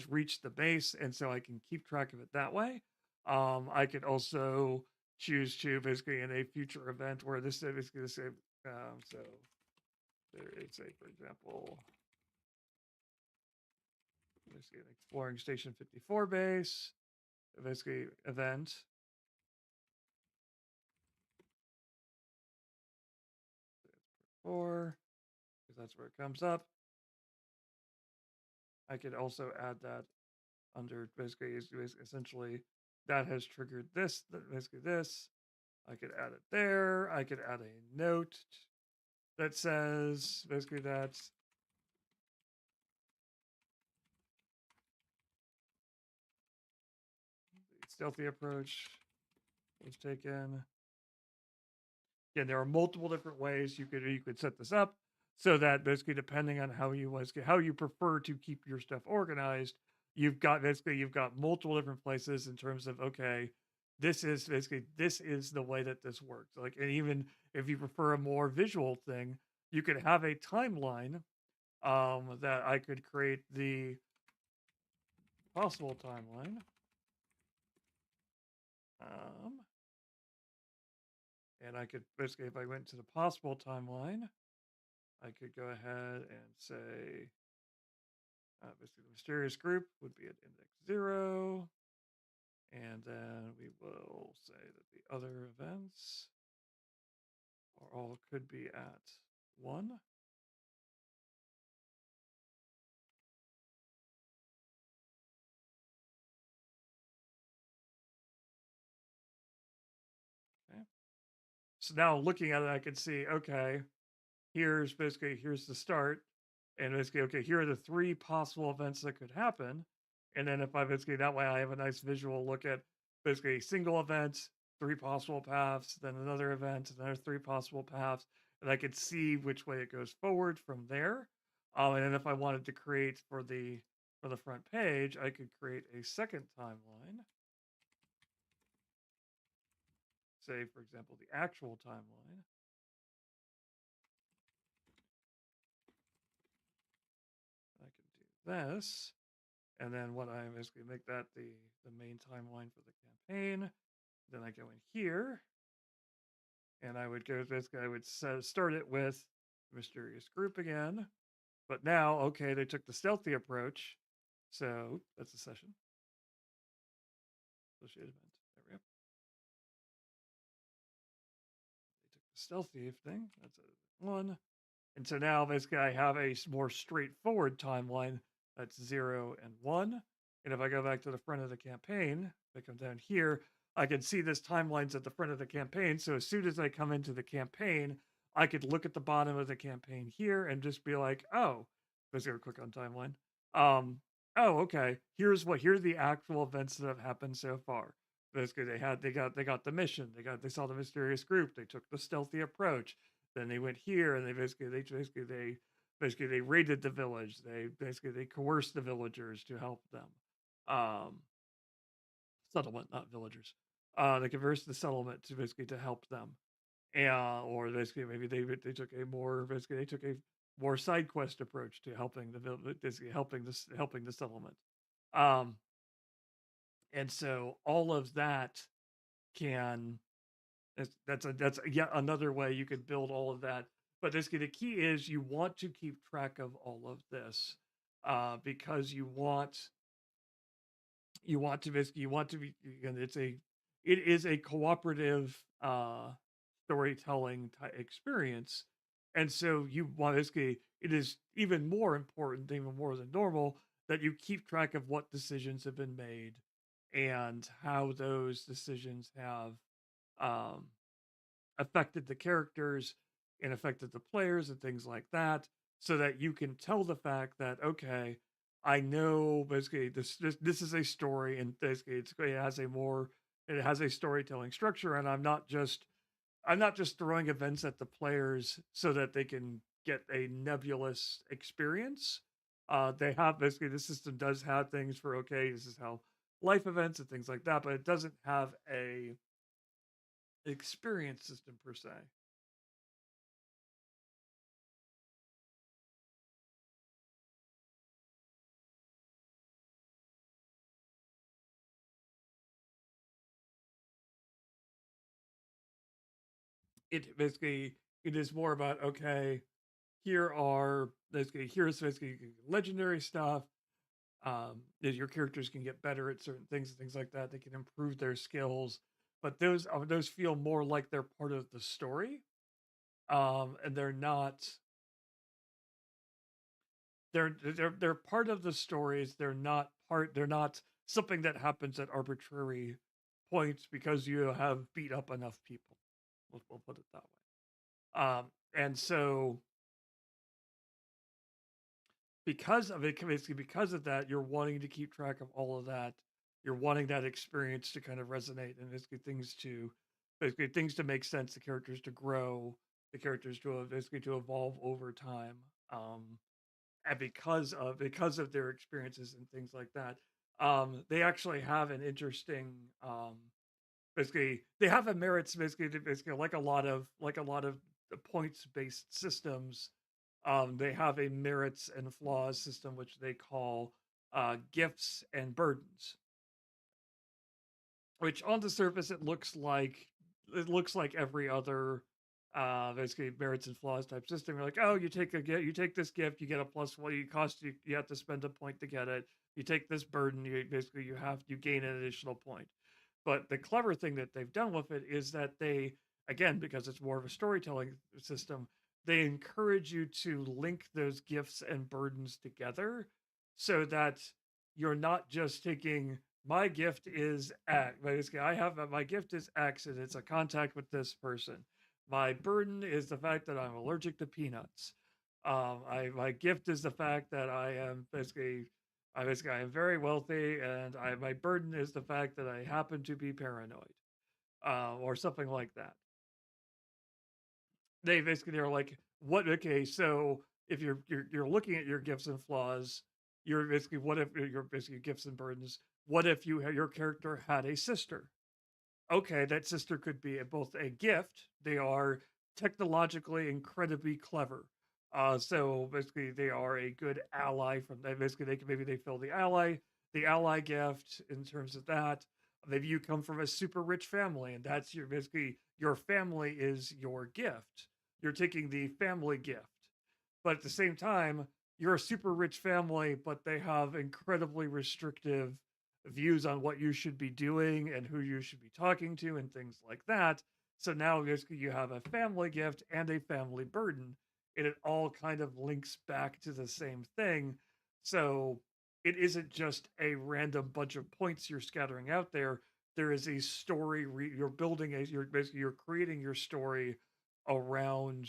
reached the base, and so I can keep track of it that way. I could also choose to basically in a future event where this is basically the same. So there is a, for example, basically an exploring station 54 base, basically event. Four, because that's where it comes up. I could also add that under basically essentially that has triggered this, basically this. I could add it there. I could add a note that says basically that the stealthy approach was taken. Again, there are multiple different ways you could set this up, so that basically depending on how you prefer to keep your stuff organized, you've got multiple different places in terms of, okay, this is the way that this works. Like, and even if you prefer a more visual thing, you could have a timeline that I could create the possible timeline. And I could basically, if I went to the possible timeline, I could go ahead and say, basically the mysterious group would be at index 0. And then we will say that the other events are all could be at 1. Okay. So now looking at it, I can see, okay, here's the start. And basically, okay, here are the 3 possible events that could happen. And then if I basically, that way I have a nice visual look at basically a single event, 3 possible paths, then another event, another 3 possible paths, and I could see which way it goes forward from there. And then if I wanted to create for the front page, I could create a second timeline. Say, for example, the actual timeline. I can do this. And then what I basically make that the main timeline for the campaign. Then I go in here, and I would go basically I would start it with mysterious group again. But now, okay, they took the stealthy approach, so that's a session. Associated event. There we go. They took the stealthy thing. That's a 1. And so now basically I have a more straightforward timeline that's 0 and 1. And if I go back to the front of the campaign, if I come down here, I can see this timeline's at the front of the campaign. So as soon as I come into the campaign, I could look at the bottom of the campaign here and just be like, oh, let's go click on timeline. oh, okay, here are the actual events that have happened so far. Basically, they got the mission, they saw the mysterious group, they took the stealthy approach, then they went here and basically they raided the village, they coerced the villagers to help them. Um, Settlement, not villagers. They coerced the settlement to basically to help them. And or basically maybe they took a more basically they took a more side quest approach to helping basically helping the settlement. Um, and so all of that can that's yet another way you could build all of that. But basically the key is you want to keep track of all of this because you want to be again, it is a cooperative storytelling experience, and so you want basically it is even more important, even more than normal, that you keep track of what decisions have been made and how those decisions have um, affected the characters and affected the players and things like that, so that you can tell the fact that okay, I know basically this is a story and basically it has a more it has a storytelling structure, and I'm not just throwing events at the players so that they can get a nebulous experience. They have basically the system does have things for okay, this is how life events and things like that, but it doesn't have a experience system per se. It basically it is more about okay, here's basically legendary stuff. That your characters can get better at certain things and things like that. They can improve their skills, but those feel more like they're part of the story. And they're part of the stories. They're not something that happens at arbitrary points because you have beat up enough people. We'll put it that way. And so because of it, basically because of that, you're wanting to keep track of all of that. You're wanting that experience to kind of resonate and basically things to make sense, the characters to grow, the characters to basically to evolve over time. And because of their experiences and things like that, they actually have an interesting basically they have a merits basically like a lot of the points based systems. They have a merits and flaws system which they call gifts and burdens, which on the surface it looks like every other basically merits and flaws type system. You're like, oh, you take this gift, you get a plus one. You have to spend a point to get it. You take this burden, you gain an additional point. But the clever thing that they've done with it is that they, again, because it's more of a storytelling system, they encourage you to link those gifts and burdens together so that you're not just taking my gift is X. Basically, my gift is X and it's a contact with this person. My burden is the fact that I'm allergic to peanuts. My gift is the fact that I am very wealthy, and my burden is the fact that I happen to be paranoid, or something like that. They're like, what? Okay, so if you're looking at your gifts and flaws, you're basically what if your basically gifts and burdens? What if your character had a sister? Okay, that sister could be both a gift. They are technologically incredibly clever. So basically, they are a good ally from that. Basically, maybe they fill the ally gift in terms of that. Maybe you come from a super rich family, and that's basically your family is your gift. You're taking the family gift, but at the same time, you're a super rich family, but they have incredibly restrictive views on what you should be doing and who you should be talking to and things like that. So now basically you have a family gift and a family burden, and it all kind of links back to the same thing. So it isn't just a random bunch of points you're scattering out there. There is a story you're building you're creating your story around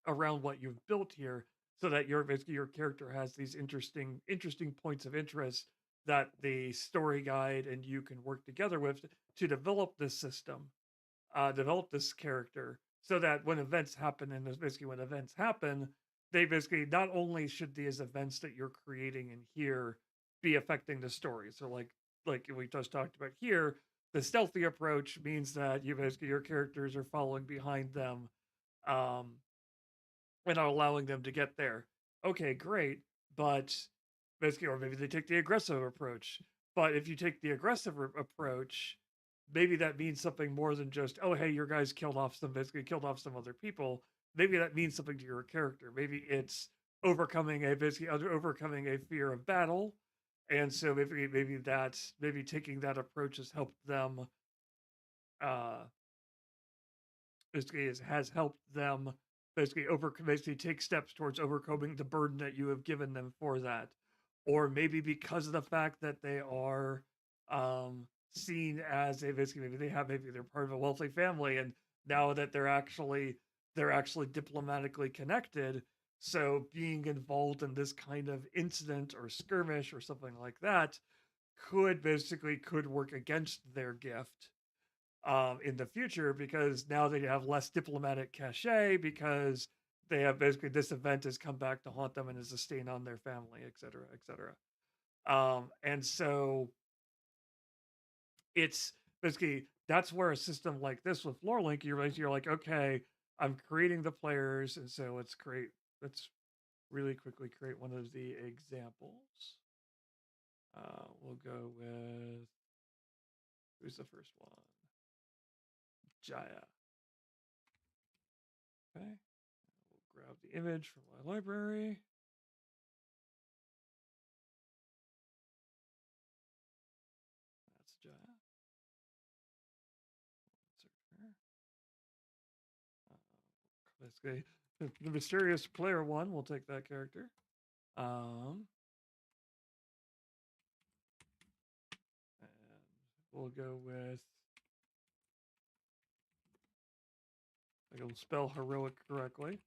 what you've built here. so that your basically your character has these interesting points of interest that the story guide and you can work together with to develop this system, develop this character, so that when events happen, and basically when events happen, they basically not only should these events that you're creating in here be affecting the story. So like we just talked about here, the stealthy approach means that you basically your characters are following behind them, um, and are allowing them to get there. Okay, great, but basically, or maybe they take the aggressive approach. But if you take the aggressive approach, maybe that means something more than just, oh, hey, your guys basically killed off some other people. Maybe that means something to your character. Maybe it's overcoming a fear of battle, and so maybe taking that approach has helped them. Uh, has helped them basically take steps towards overcoming the burden that you have given them for that, or maybe because of the fact that they are seen as a basically maybe they're part of a wealthy family, and now that they're actually diplomatically connected, so being involved in this kind of incident or skirmish or something like that could work against their gift in the future, because now they have less diplomatic cachet, because they have basically this event has come back to haunt them and is a stain on their family, et cetera, et cetera. And so it's basically that's where a system like this with lore link, you're like, okay, I'm creating the players, and so let's really quickly create one of the examples. We'll go with, who's the first one? Jaya. Okay. We'll grab the image from my library. That's Jaya. Insert her. Basically, the mysterious player one. We'll take that character. And we'll go with. I can spell heroic correctly.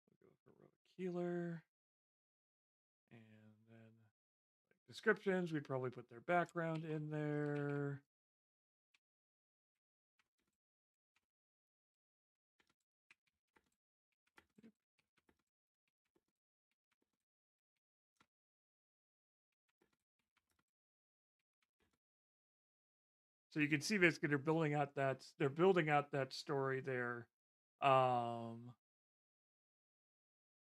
We'll go with heroic healer, and then descriptions. We'd probably put their background in there. So you can see basically they're building out that story there. Um,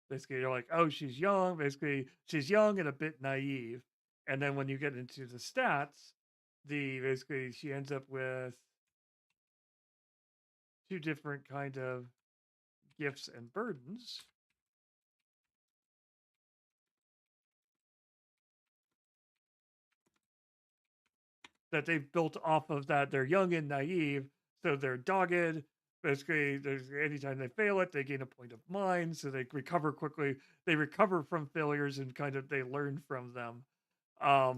Basically, you're like, oh, she's young. Basically, she's young and a bit naive. And then when you get into the stats, basically she ends up with two different kind of gifts and burdens that they've built off of that. They're young and naive, so they're dogged. Basically, there's anytime they fail it, they gain a point of mind, so they recover quickly. They recover from failures and kind of they learn from them.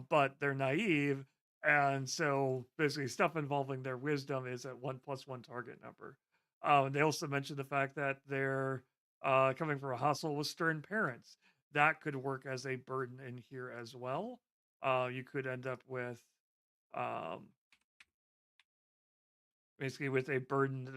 But they're naive, and so basically stuff involving their wisdom is at 1+1 target number. They also mentioned the fact that they're coming from a household with stern parents. That could work as a burden in here as well. You could end up with um, basically with a burden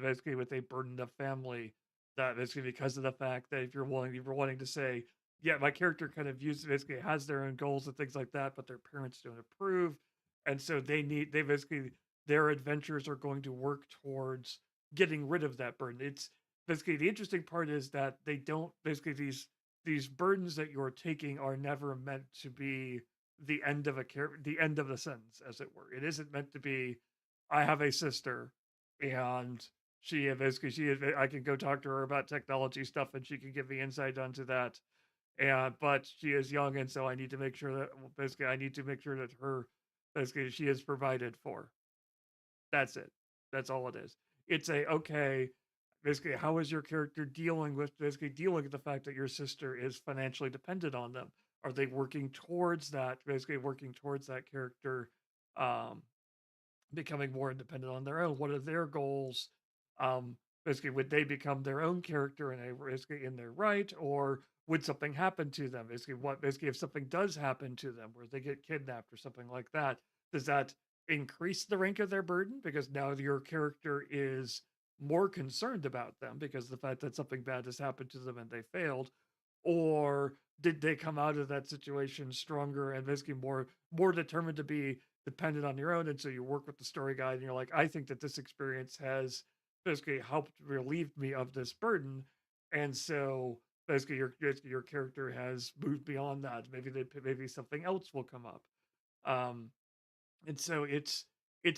of family, that basically because of the fact that if you're wanting to say, yeah, my character kind of basically has their own goals and things like that, but their parents don't approve, and so they basically their adventures are going to work towards getting rid of that burden. It's basically the interesting part is that they don't basically these burdens that you're taking are never meant to be the end of the sentence, as it were. It isn't meant to be, I have a sister, and I can go talk to her about technology stuff, and she can give me insight onto that. And but she is young, and so I need to make sure that her basically she is provided for. That's it. That's all it is. It's a okay. Basically, how is your character dealing with the fact that your sister is financially dependent on them? Are they working towards that? Basically, working towards that character um, becoming more independent on their own. What are their goals? basically, would they become their own character and basically in their right, or would something happen to them? Basically if something does happen to them, where they get kidnapped or something like that, does that increase the rank of their burden because now your character is more concerned about them because of the fact that something bad has happened to them and they failed, or did they come out of that situation stronger and basically more determined to be dependent on your own? And so you work with the story guide and you're like, I think that this experience has basically helped relieve me of this burden, and so basically your character has moved beyond that. Maybe something else will come up. um and so it's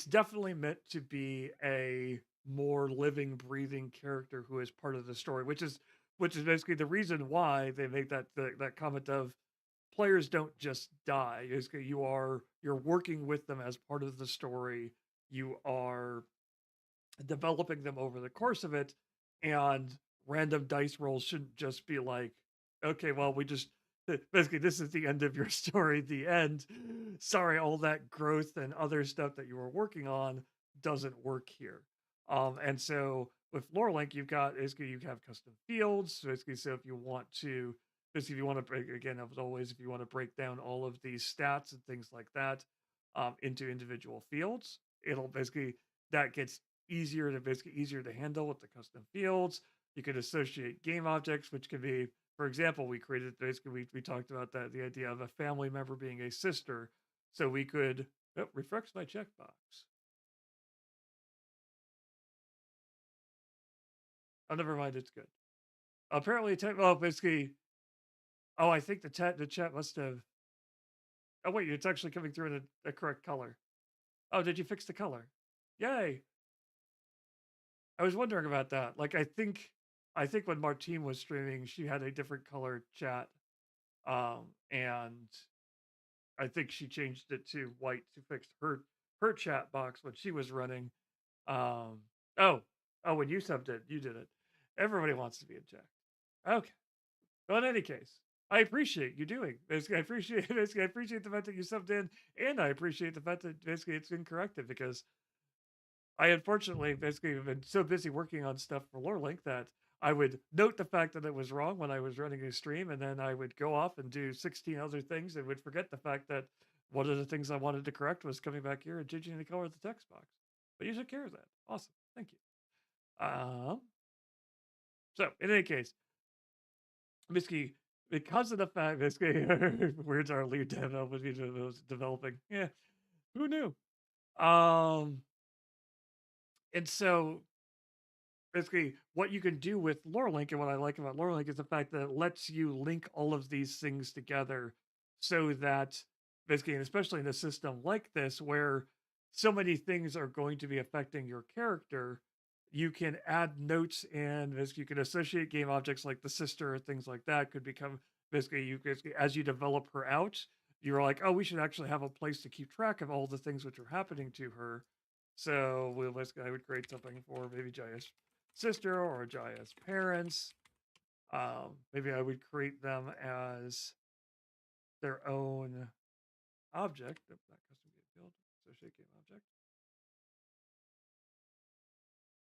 definitely meant to be a more living, breathing character who is part of the story, which is basically the reason why they make that comment of players don't just die. You're working with them as part of the story. You are developing them over the course of it, and random dice rolls shouldn't just be like, okay, well, we just basically this is the end of your story, the end. Sorry, all that growth and other stuff that you were working on doesn't work here. And so with Lorelink, you've got basically you have custom fields. Basically, so if you want to, basically if you want to break again, as always, if you want to break down all of these stats and things like that into individual fields, it'll basically that gets easier to handle with the custom fields. You can associate game objects, which can be, for example, we created basically we talked about that the idea of a family member being a sister. So we could refresh my checkbox. Oh, never mind, it's good. Apparently, well, basically, oh, I think the chat must have. Oh wait, it's actually coming through in a correct color. Oh, did you fix the color? Yay! I was wondering about that. Like, I think when Martine was streaming, she had a different color chat, and I think she changed it to white to fix her chat box when she was running. Um, oh, oh, when you subbed it, you did it. Everybody wants to be in chat. Okay. Well, in any case, I appreciate you doing. Basically, I appreciate the fact that you subbed in, and I appreciate the fact that basically it's been corrected because I unfortunately basically have been so busy working on stuff for Lorelink that I would note the fact that it was wrong when I was running a stream, and then I would go off and do 16 other things and would forget the fact that one of the things I wanted to correct was coming back here and changing the color of the text box. But you took care of that. Awesome. Thank you. Um, so in any case, Misky, because of the fact basically where's our lead development was developing? Yeah, who knew? Um, and so basically what you can do with Lorelink, and what I like about Lorelink is the fact that it lets you link all of these things together so that basically, and especially in a system like this where so many things are going to be affecting your character, you can add notes, and basically you can associate game objects like the sister or things like that could become basically as you develop her out, you're like, oh, we should actually have a place to keep track of all the things which are happening to her. So I would create something for maybe Jaya's sister or Jaya's parents. Maybe I would create them as their own object. Not custom game field, associate game object.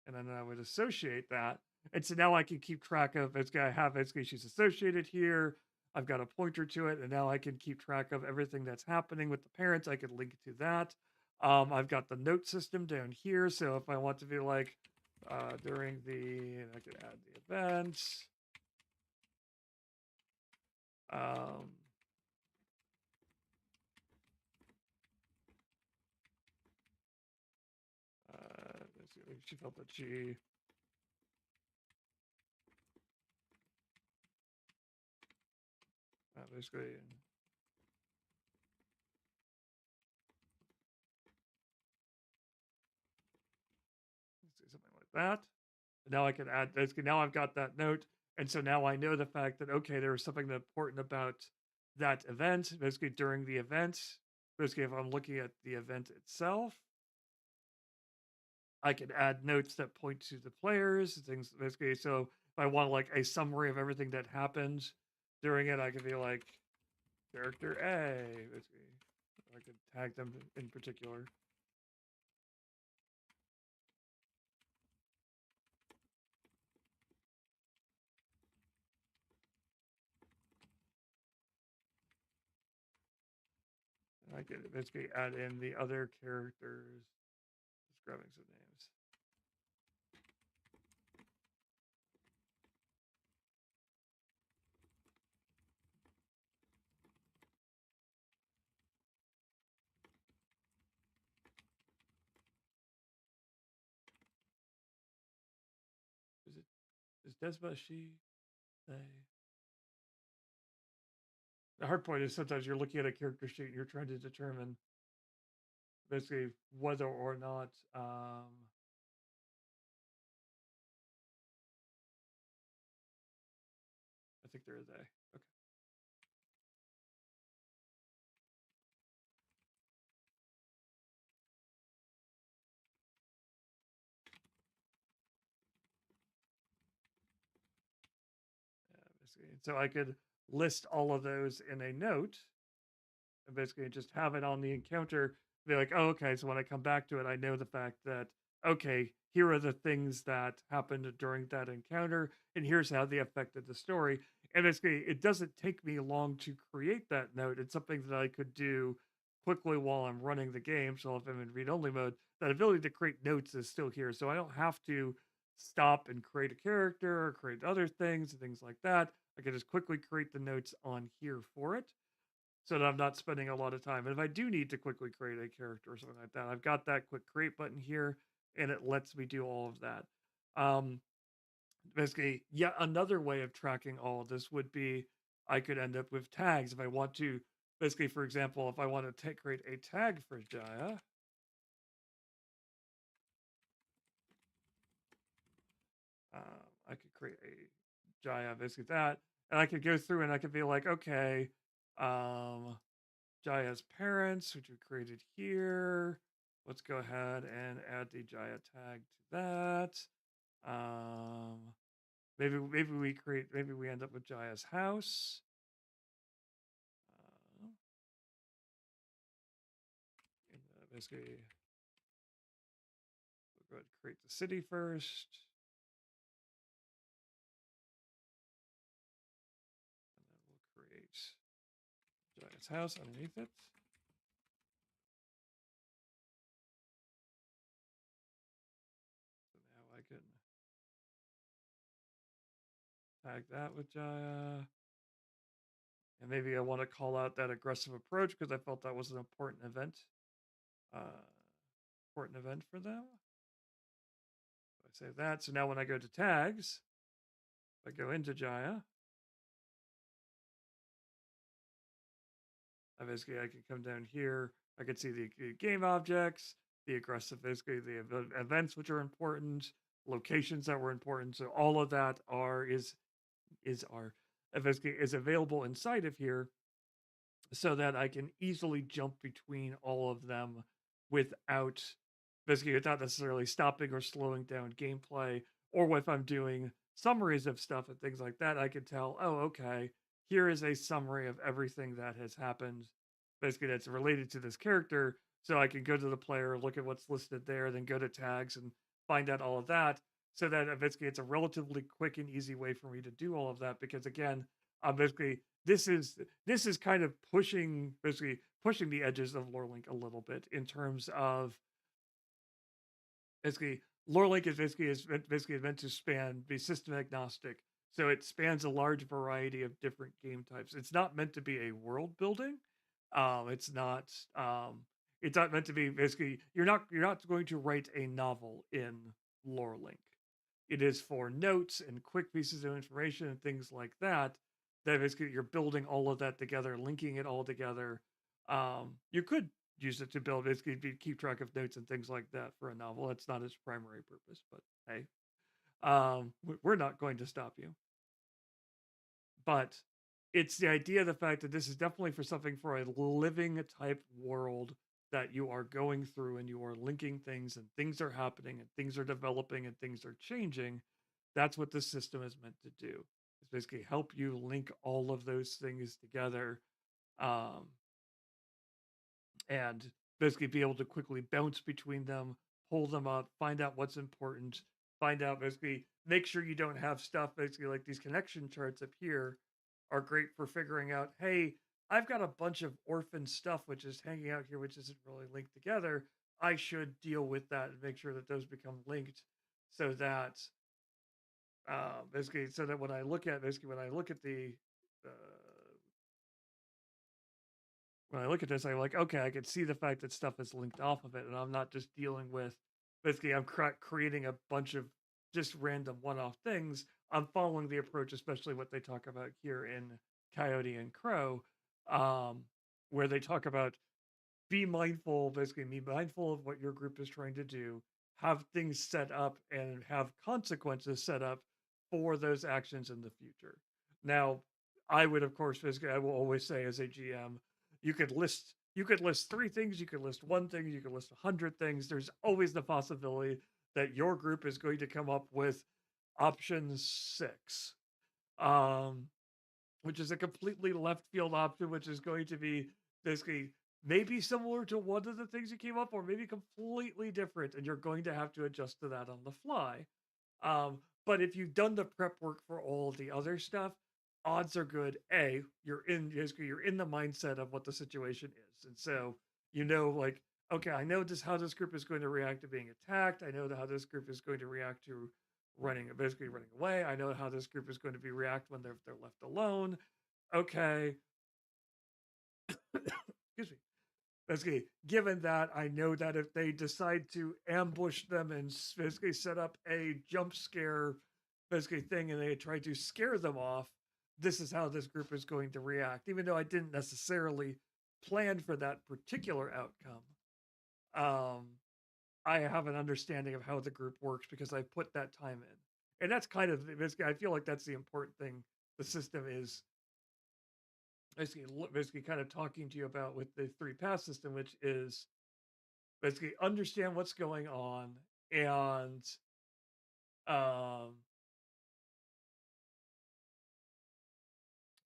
And then I would associate that. And so now I can keep track of basically she's associated here. I've got a pointer to it, and now I can keep track of everything that's happening with the parents. I can link to that. I've got the note system down here. So if I want to be like during and I could add the event. Um, she felt that she basically something like that. Now I can add basically now I've got that note, and so now I know the fact that okay, there was something important about that event basically during the event. Basically, if I'm looking at the event itself, I can add notes that point to the players, things basically. So if I want like a summary of everything that happened during it, I could be like character A. Basically, I could tag them in particular. I could basically add in the other characters. Just grabbing some names. Is Desma she? They? The hard point is sometimes you're looking at a character sheet and you're trying to determine basically whether or not I think they're they. Okay. Basically. So I could list all of those in a note and basically just have it on the encounter. Be like, oh, okay. So when I come back to it, I know the fact that, okay, here are the things that happened during that encounter, and here's how they affected the story. And basically, it doesn't take me long to create that note. It's something that I could do quickly while I'm running the game. So if I'm in read only mode, that ability to create notes is still here. So I don't have to stop and create a character or create other things and things like that. I can just quickly create the notes on here for it so that I'm not spending a lot of time. And if I do need to quickly create a character or something like that, I've got that quick create button here and it lets me do all of that. Basically, yet another way of tracking all of this would be I could end up with tags if I want to. Basically, for example, if I want to create a tag for Jaya, I could create a Jaya, basically that, and I could go through and I could be like, okay, Jaya's parents, which we created here. Let's go ahead and add the Jaya tag to that. Maybe we end up with Jaya's house. Basically, we'll go ahead and create the city first. And then we'll create Jaya's house underneath it. So now I can tag that with Jaya. And maybe I want to call out that aggressive approach because I felt that was an important event. For them. So I save that. So now when I go to tags, I go into Jaya. Basically, I can come down here. I can see the game objects, the aggressive, basically the events which are important, locations that were important. So all of that basically is available inside of here, so that I can easily jump between all of them without without necessarily stopping or slowing down gameplay. Or if I'm doing summaries of stuff and things like that, I can tell, oh, okay, here is a summary of everything that has happened, basically that's related to this character. So I can go to the player, look at what's listed there, then go to tags and find out all of that. So that basically it's a relatively quick and easy way for me to do all of that. Because again, basically this is kind of pushing the edges of lore link a little bit in terms of basically lore link is basically meant to be system agnostic, so it spans a large variety of different game types. It's not meant to be a world building. It's not meant to be basically you're not going to write a novel in lore link. It is for notes and quick pieces of information and things like that. That basically you're building all of that together, linking it all together. You could use it to build basically keep track of notes and things like that for a novel. That's not its primary purpose, but hey, we're not going to stop you. But it's the idea of the fact that this is definitely for something for a living type world that you are going through and you are linking things and things are happening and things are developing and things are changing. That's what this system is meant to do. It's basically help you link all of those things together, um, and basically be able to quickly bounce between them, pull them up, find out what's important, find out basically make sure you don't have stuff basically like these connection charts up here are great for figuring out, hey, I've got a bunch of orphan stuff which is hanging out here, which isn't really linked together. I should deal with that and make sure that those become linked so that basically so that when I look at the uh, when I look at this, I'm like, okay, I can see the fact that stuff is linked off of it, and I'm not just dealing with basically I'm creating a bunch of just random one-off things. I'm following the approach, especially what they talk about here in Coyote and Crow, um, where they talk about be mindful, basically be mindful of what your group is trying to do, have things set up and have consequences set up for those actions in the future. Now, I would of course basically I will always say as a GM, you could list three things, you could list one thing, you could list 100 things. There's always the possibility that your group is going to come up with option six. Um, which is a completely left field option, which is going to be basically maybe similar to one of the things you came up, or maybe completely different, and you're going to have to adjust to that on the fly. But if you've done the prep work for all of the other stuff, odds are good. You're in the mindset of what the situation is, and so like, okay, I know just how this group is going to react to being attacked. I know how this group is going to react to basically running away. I know how this group is going to be react when they're left alone. Okay, excuse me. Basically, given that, I know that if they decide to ambush them and basically set up a jump scare, basically thing, and they try to scare them off, this is how this group is going to react. Even though I didn't necessarily plan for that particular outcome, um, I have an understanding of how the group works because I put that time in, and that's kind of basically. I feel like that's the important thing. The system is basically kind of talking to you about with the three pass system, which is basically understand what's going on and um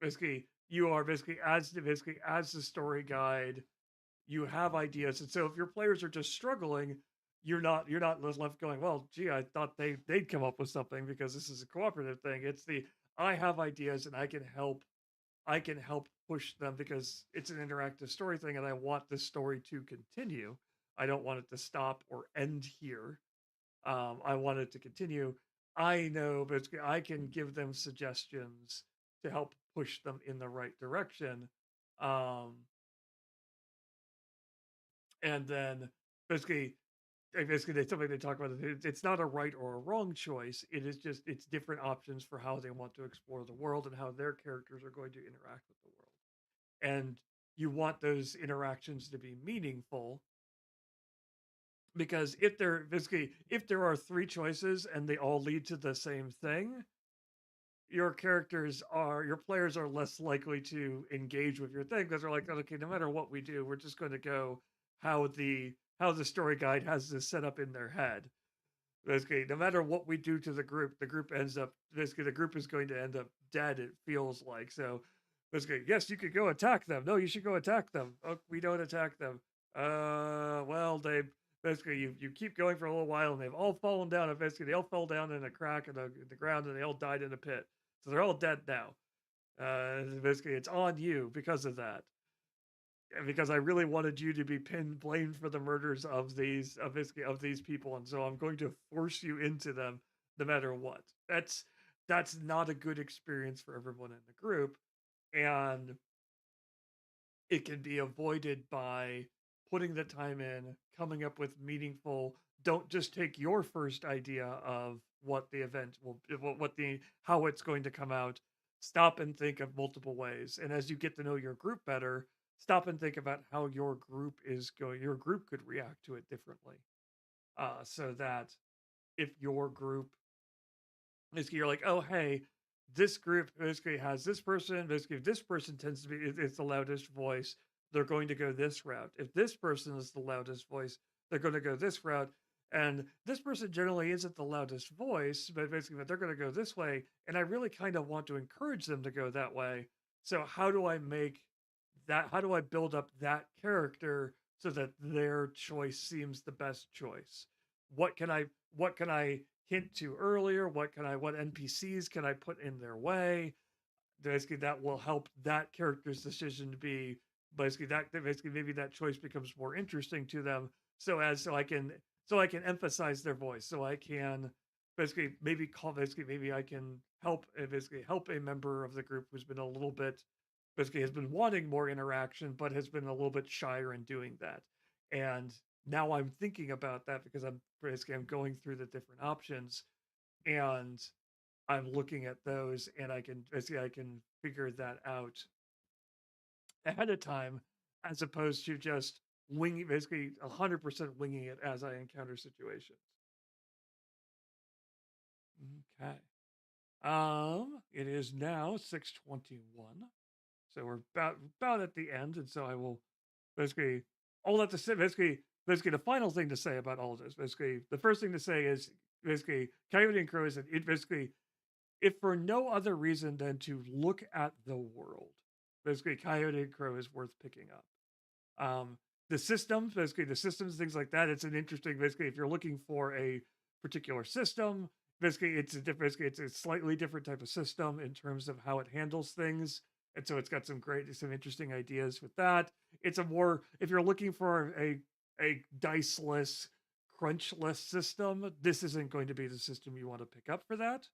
basically you are basically as the story guide, you have ideas, and so if your players are just struggling, you're not left going, well, gee, I thought they'd come up with something because this is a cooperative thing. It's the I have ideas and I can help push them because it's an interactive story thing and I want this story to continue. I don't want it to stop or end here. I want it to continue. I know, but I can give them suggestions to help push them in the right direction. Um, and then basically, they something they talk about it's not a right or a wrong choice. It is just it's different options for how they want to explore the world and how their characters are going to interact with the world. And you want those interactions to be meaningful because if there are three choices and they all lead to the same thing, your players are less likely to engage with your thing because they're like, okay, no matter what we do, we're just going to go how the story guide has this set up in their head. Basically, no matter what we do to the group ends up basically the group is going to end up dead. It feels like so. Basically, yes, you could go attack them. No, you should go attack them. Oh, we don't attack them. Well, you keep going for a little while, and they've all fallen down. And basically, they all fell down in a crack in the ground, and they all died in a pit. So they're all dead now. Basically, it's on you because of that. Because I really wanted you to be blamed for the murders of these people, and so I'm going to force you into them no matter what. That's not a good experience for everyone in the group, and it can be avoided by putting the time in, coming up with meaningful. Don't just take your first idea of what the event will, what the how it's going to come out. Stop and think of multiple ways, and as you get to know your group better, stop and think about how your group is going. Your group could react to it differently, so that if your group basically you're like, oh hey, this group basically has this person. Basically, if this person tends to be it's the loudest voice, they're going to go this route. If this person is the loudest voice, they're going to go this route. And this person generally isn't the loudest voice, but they're going to go this way. And I really kind of want to encourage them to go that way. So how do I make that? How do I build up that character so that their choice seems the best choice? What can I what can I hint to earlier? What NPCs can I put in their way? basically that will help that character's decision to be basically maybe that choice becomes more interesting to them. So I can emphasize their voice. So I can basically maybe I can basically help a member of the group who's been a little bit basically has been wanting more interaction but has been a little bit shyer in doing that. And now I'm thinking about that because I'm going through the different options, and I'm looking at those, and I can figure that out ahead of time, as opposed to just winging, basically 100% winging it as I encounter situations. Okay. It is now 6:21, so we're about at the end, and so I will basically all that to say. Basically the final thing to say about all of this. Basically, the first thing to say is basically Coyote and Crow is it basically if for no other reason than to look at the world. Basically, Coyote and Crow is worth picking up. Um, the systems, things like that. It's an interesting. Basically, if you're looking for a particular system, basically it's a slightly different type of system in terms of how it handles things, and so it's got some interesting ideas with that. It's a more if you're looking for a diceless, crunchless system, this isn't going to be the system you want to pick up for that.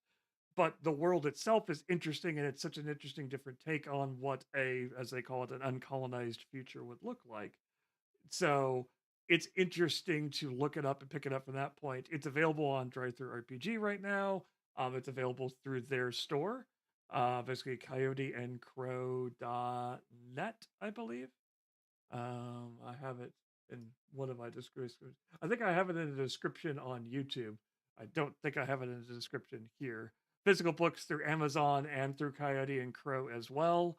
But the world itself is interesting, and it's such an interesting different take on what as they call it, an uncolonized future would look like. So it's interesting to look it up and pick it up from that point. It's available on Drive Through RPG right now. It's available through their store, basically coyoteandcrow.net, I believe. I have it in one of my descriptions. I think I have it in the description on YouTube. I don't think I have it in the description here. Physical books through Amazon and through Coyote and Crow as well.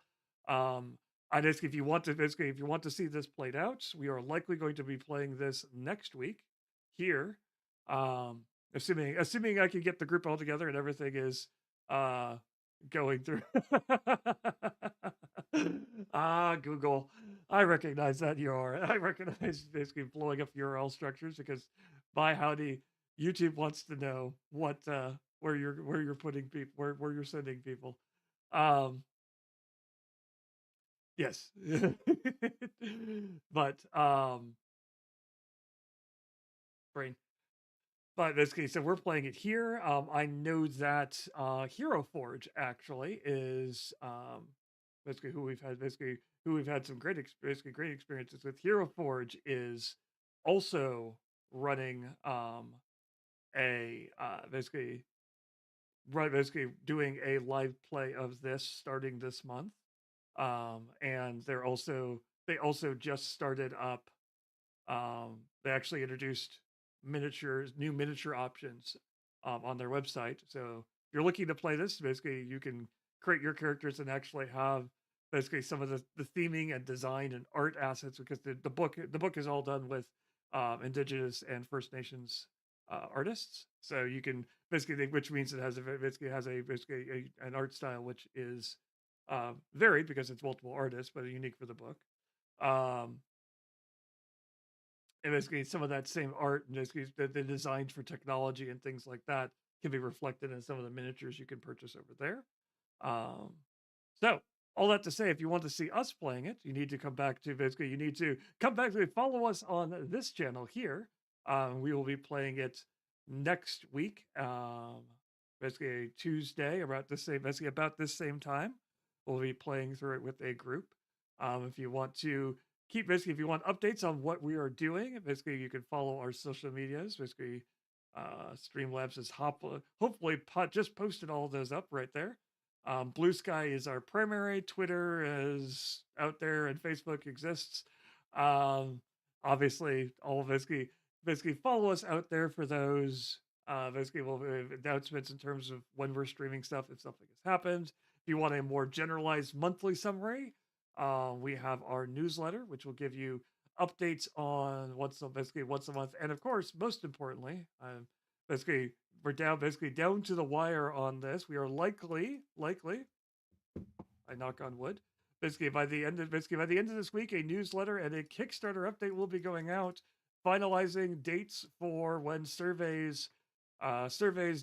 Um, I just if you want to basically if you want to see this played out, we are likely going to be playing this next week here. Um, assuming I can get the group all together and everything is uh going through. Google. I recognize that URL. I recognize basically blowing up URL structures because by howdy, YouTube wants to know what where you're putting people where you're sending people. Um yes. But brain. But basically, so we're playing it here. I know that Hero Forge actually is basically who we've had some basically great experiences with. Hero Forge is also running a basically doing a live play of this starting this month. And they also just started up they actually introduced new miniature options on their website. So if you're looking to play this, basically you can create your characters and actually have basically some of the theming and design and art assets because the book is all done with indigenous and First Nations artists. So you can which means it has an art style which is varied because it's multiple artists, but unique for the book. Um, and basically some of that same art and basically the designs for technology and things like that can be reflected in some of the miniatures you can purchase over there. Um, so all that to say, if you want to see us playing it, you need to follow us on this channel here. We will be playing it next week, basically Tuesday about this same time. We'll be playing through it with a group. If you want to if you want updates on what we are doing, basically you can follow our social medias. Basically, Streamlabs has hopefully just posted all of those up right there. Blue Sky is our primary. Twitter is out there, and Facebook exists. Obviously, all basically follow us out there for those. Basically, we'll have announcements in terms of when we're streaming stuff if something has happened. If you want a more generalized monthly summary, we have our newsletter, which will give you updates on once a month, and of course, most importantly, basically we're down to the wire on this. We are likely, I knock on wood, basically by the end of this week, a newsletter and a Kickstarter update will be going out, finalizing dates for when surveys,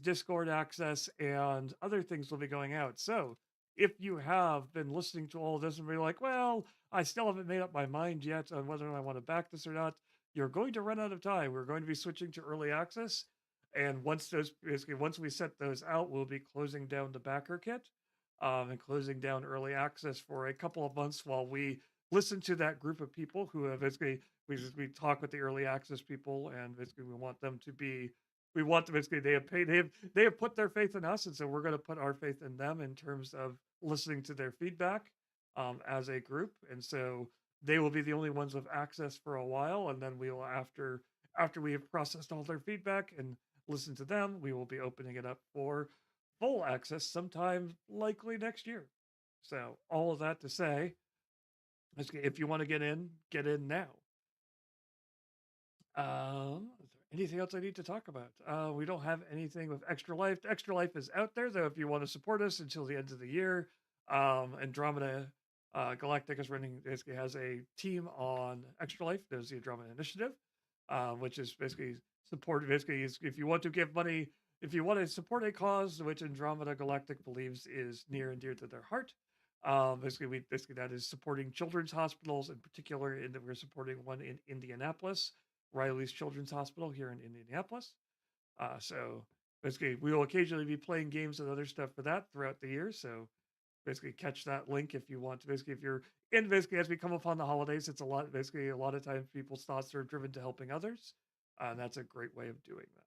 Discord access, and other things will be going out. So if you have been listening to all this and be like, well, I still haven't made up my mind yet on whether I want to back this or not, you're going to run out of time. We're going to be switching to early access. And once those, basically, once we set those out, we'll be closing down the backer kit, and closing down early access for a couple of months while we listen to that group of people who have basically, we talk with the early access people, and basically we want them to be, we want to basically, they have paid, they have put their faith in us, and so we're going to put our faith in them in terms of listening to their feedback, as a group. And so they will be the only ones with access for a while, and then we will, after we have processed all their feedback and listened to them, we will be opening it up for full access sometime likely next year. So all of that to say, if you want to get in now. Is there anything else I need to talk about? We don't have anything with Extra Life. Extra Life is out there, though, if you want to support us until the end of the year. Andromeda Galactic is running, basically has a team on Extra Life. There's the Andromeda Initiative, which is basically support. Basically, if you want to give money, if you want to support a cause which Andromeda Galactic believes is near and dear to their heart, basically that is supporting children's hospitals in particular. In that we're supporting one in Indianapolis, Riley's Children's Hospital here in Indianapolis. So basically, we will occasionally be playing games and other stuff for that throughout the year. So basically, catch that link if you want to. Basically, if you're in, basically, as we come upon the holidays, it's a lot. Basically, a lot of times people's thoughts are driven to helping others, and that's a great way of doing that.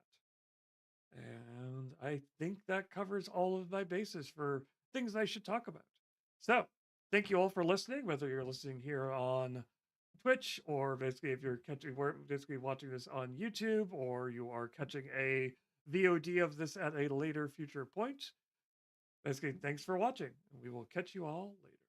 And I think that covers all of my bases for things I should talk about. So, thank you all for listening, whether you're listening here on Twitch, or basically if you're catching, we're basically watching this on YouTube, or you are catching a VOD of this at a later future point. Basically, thanks for watching. We will catch you all later.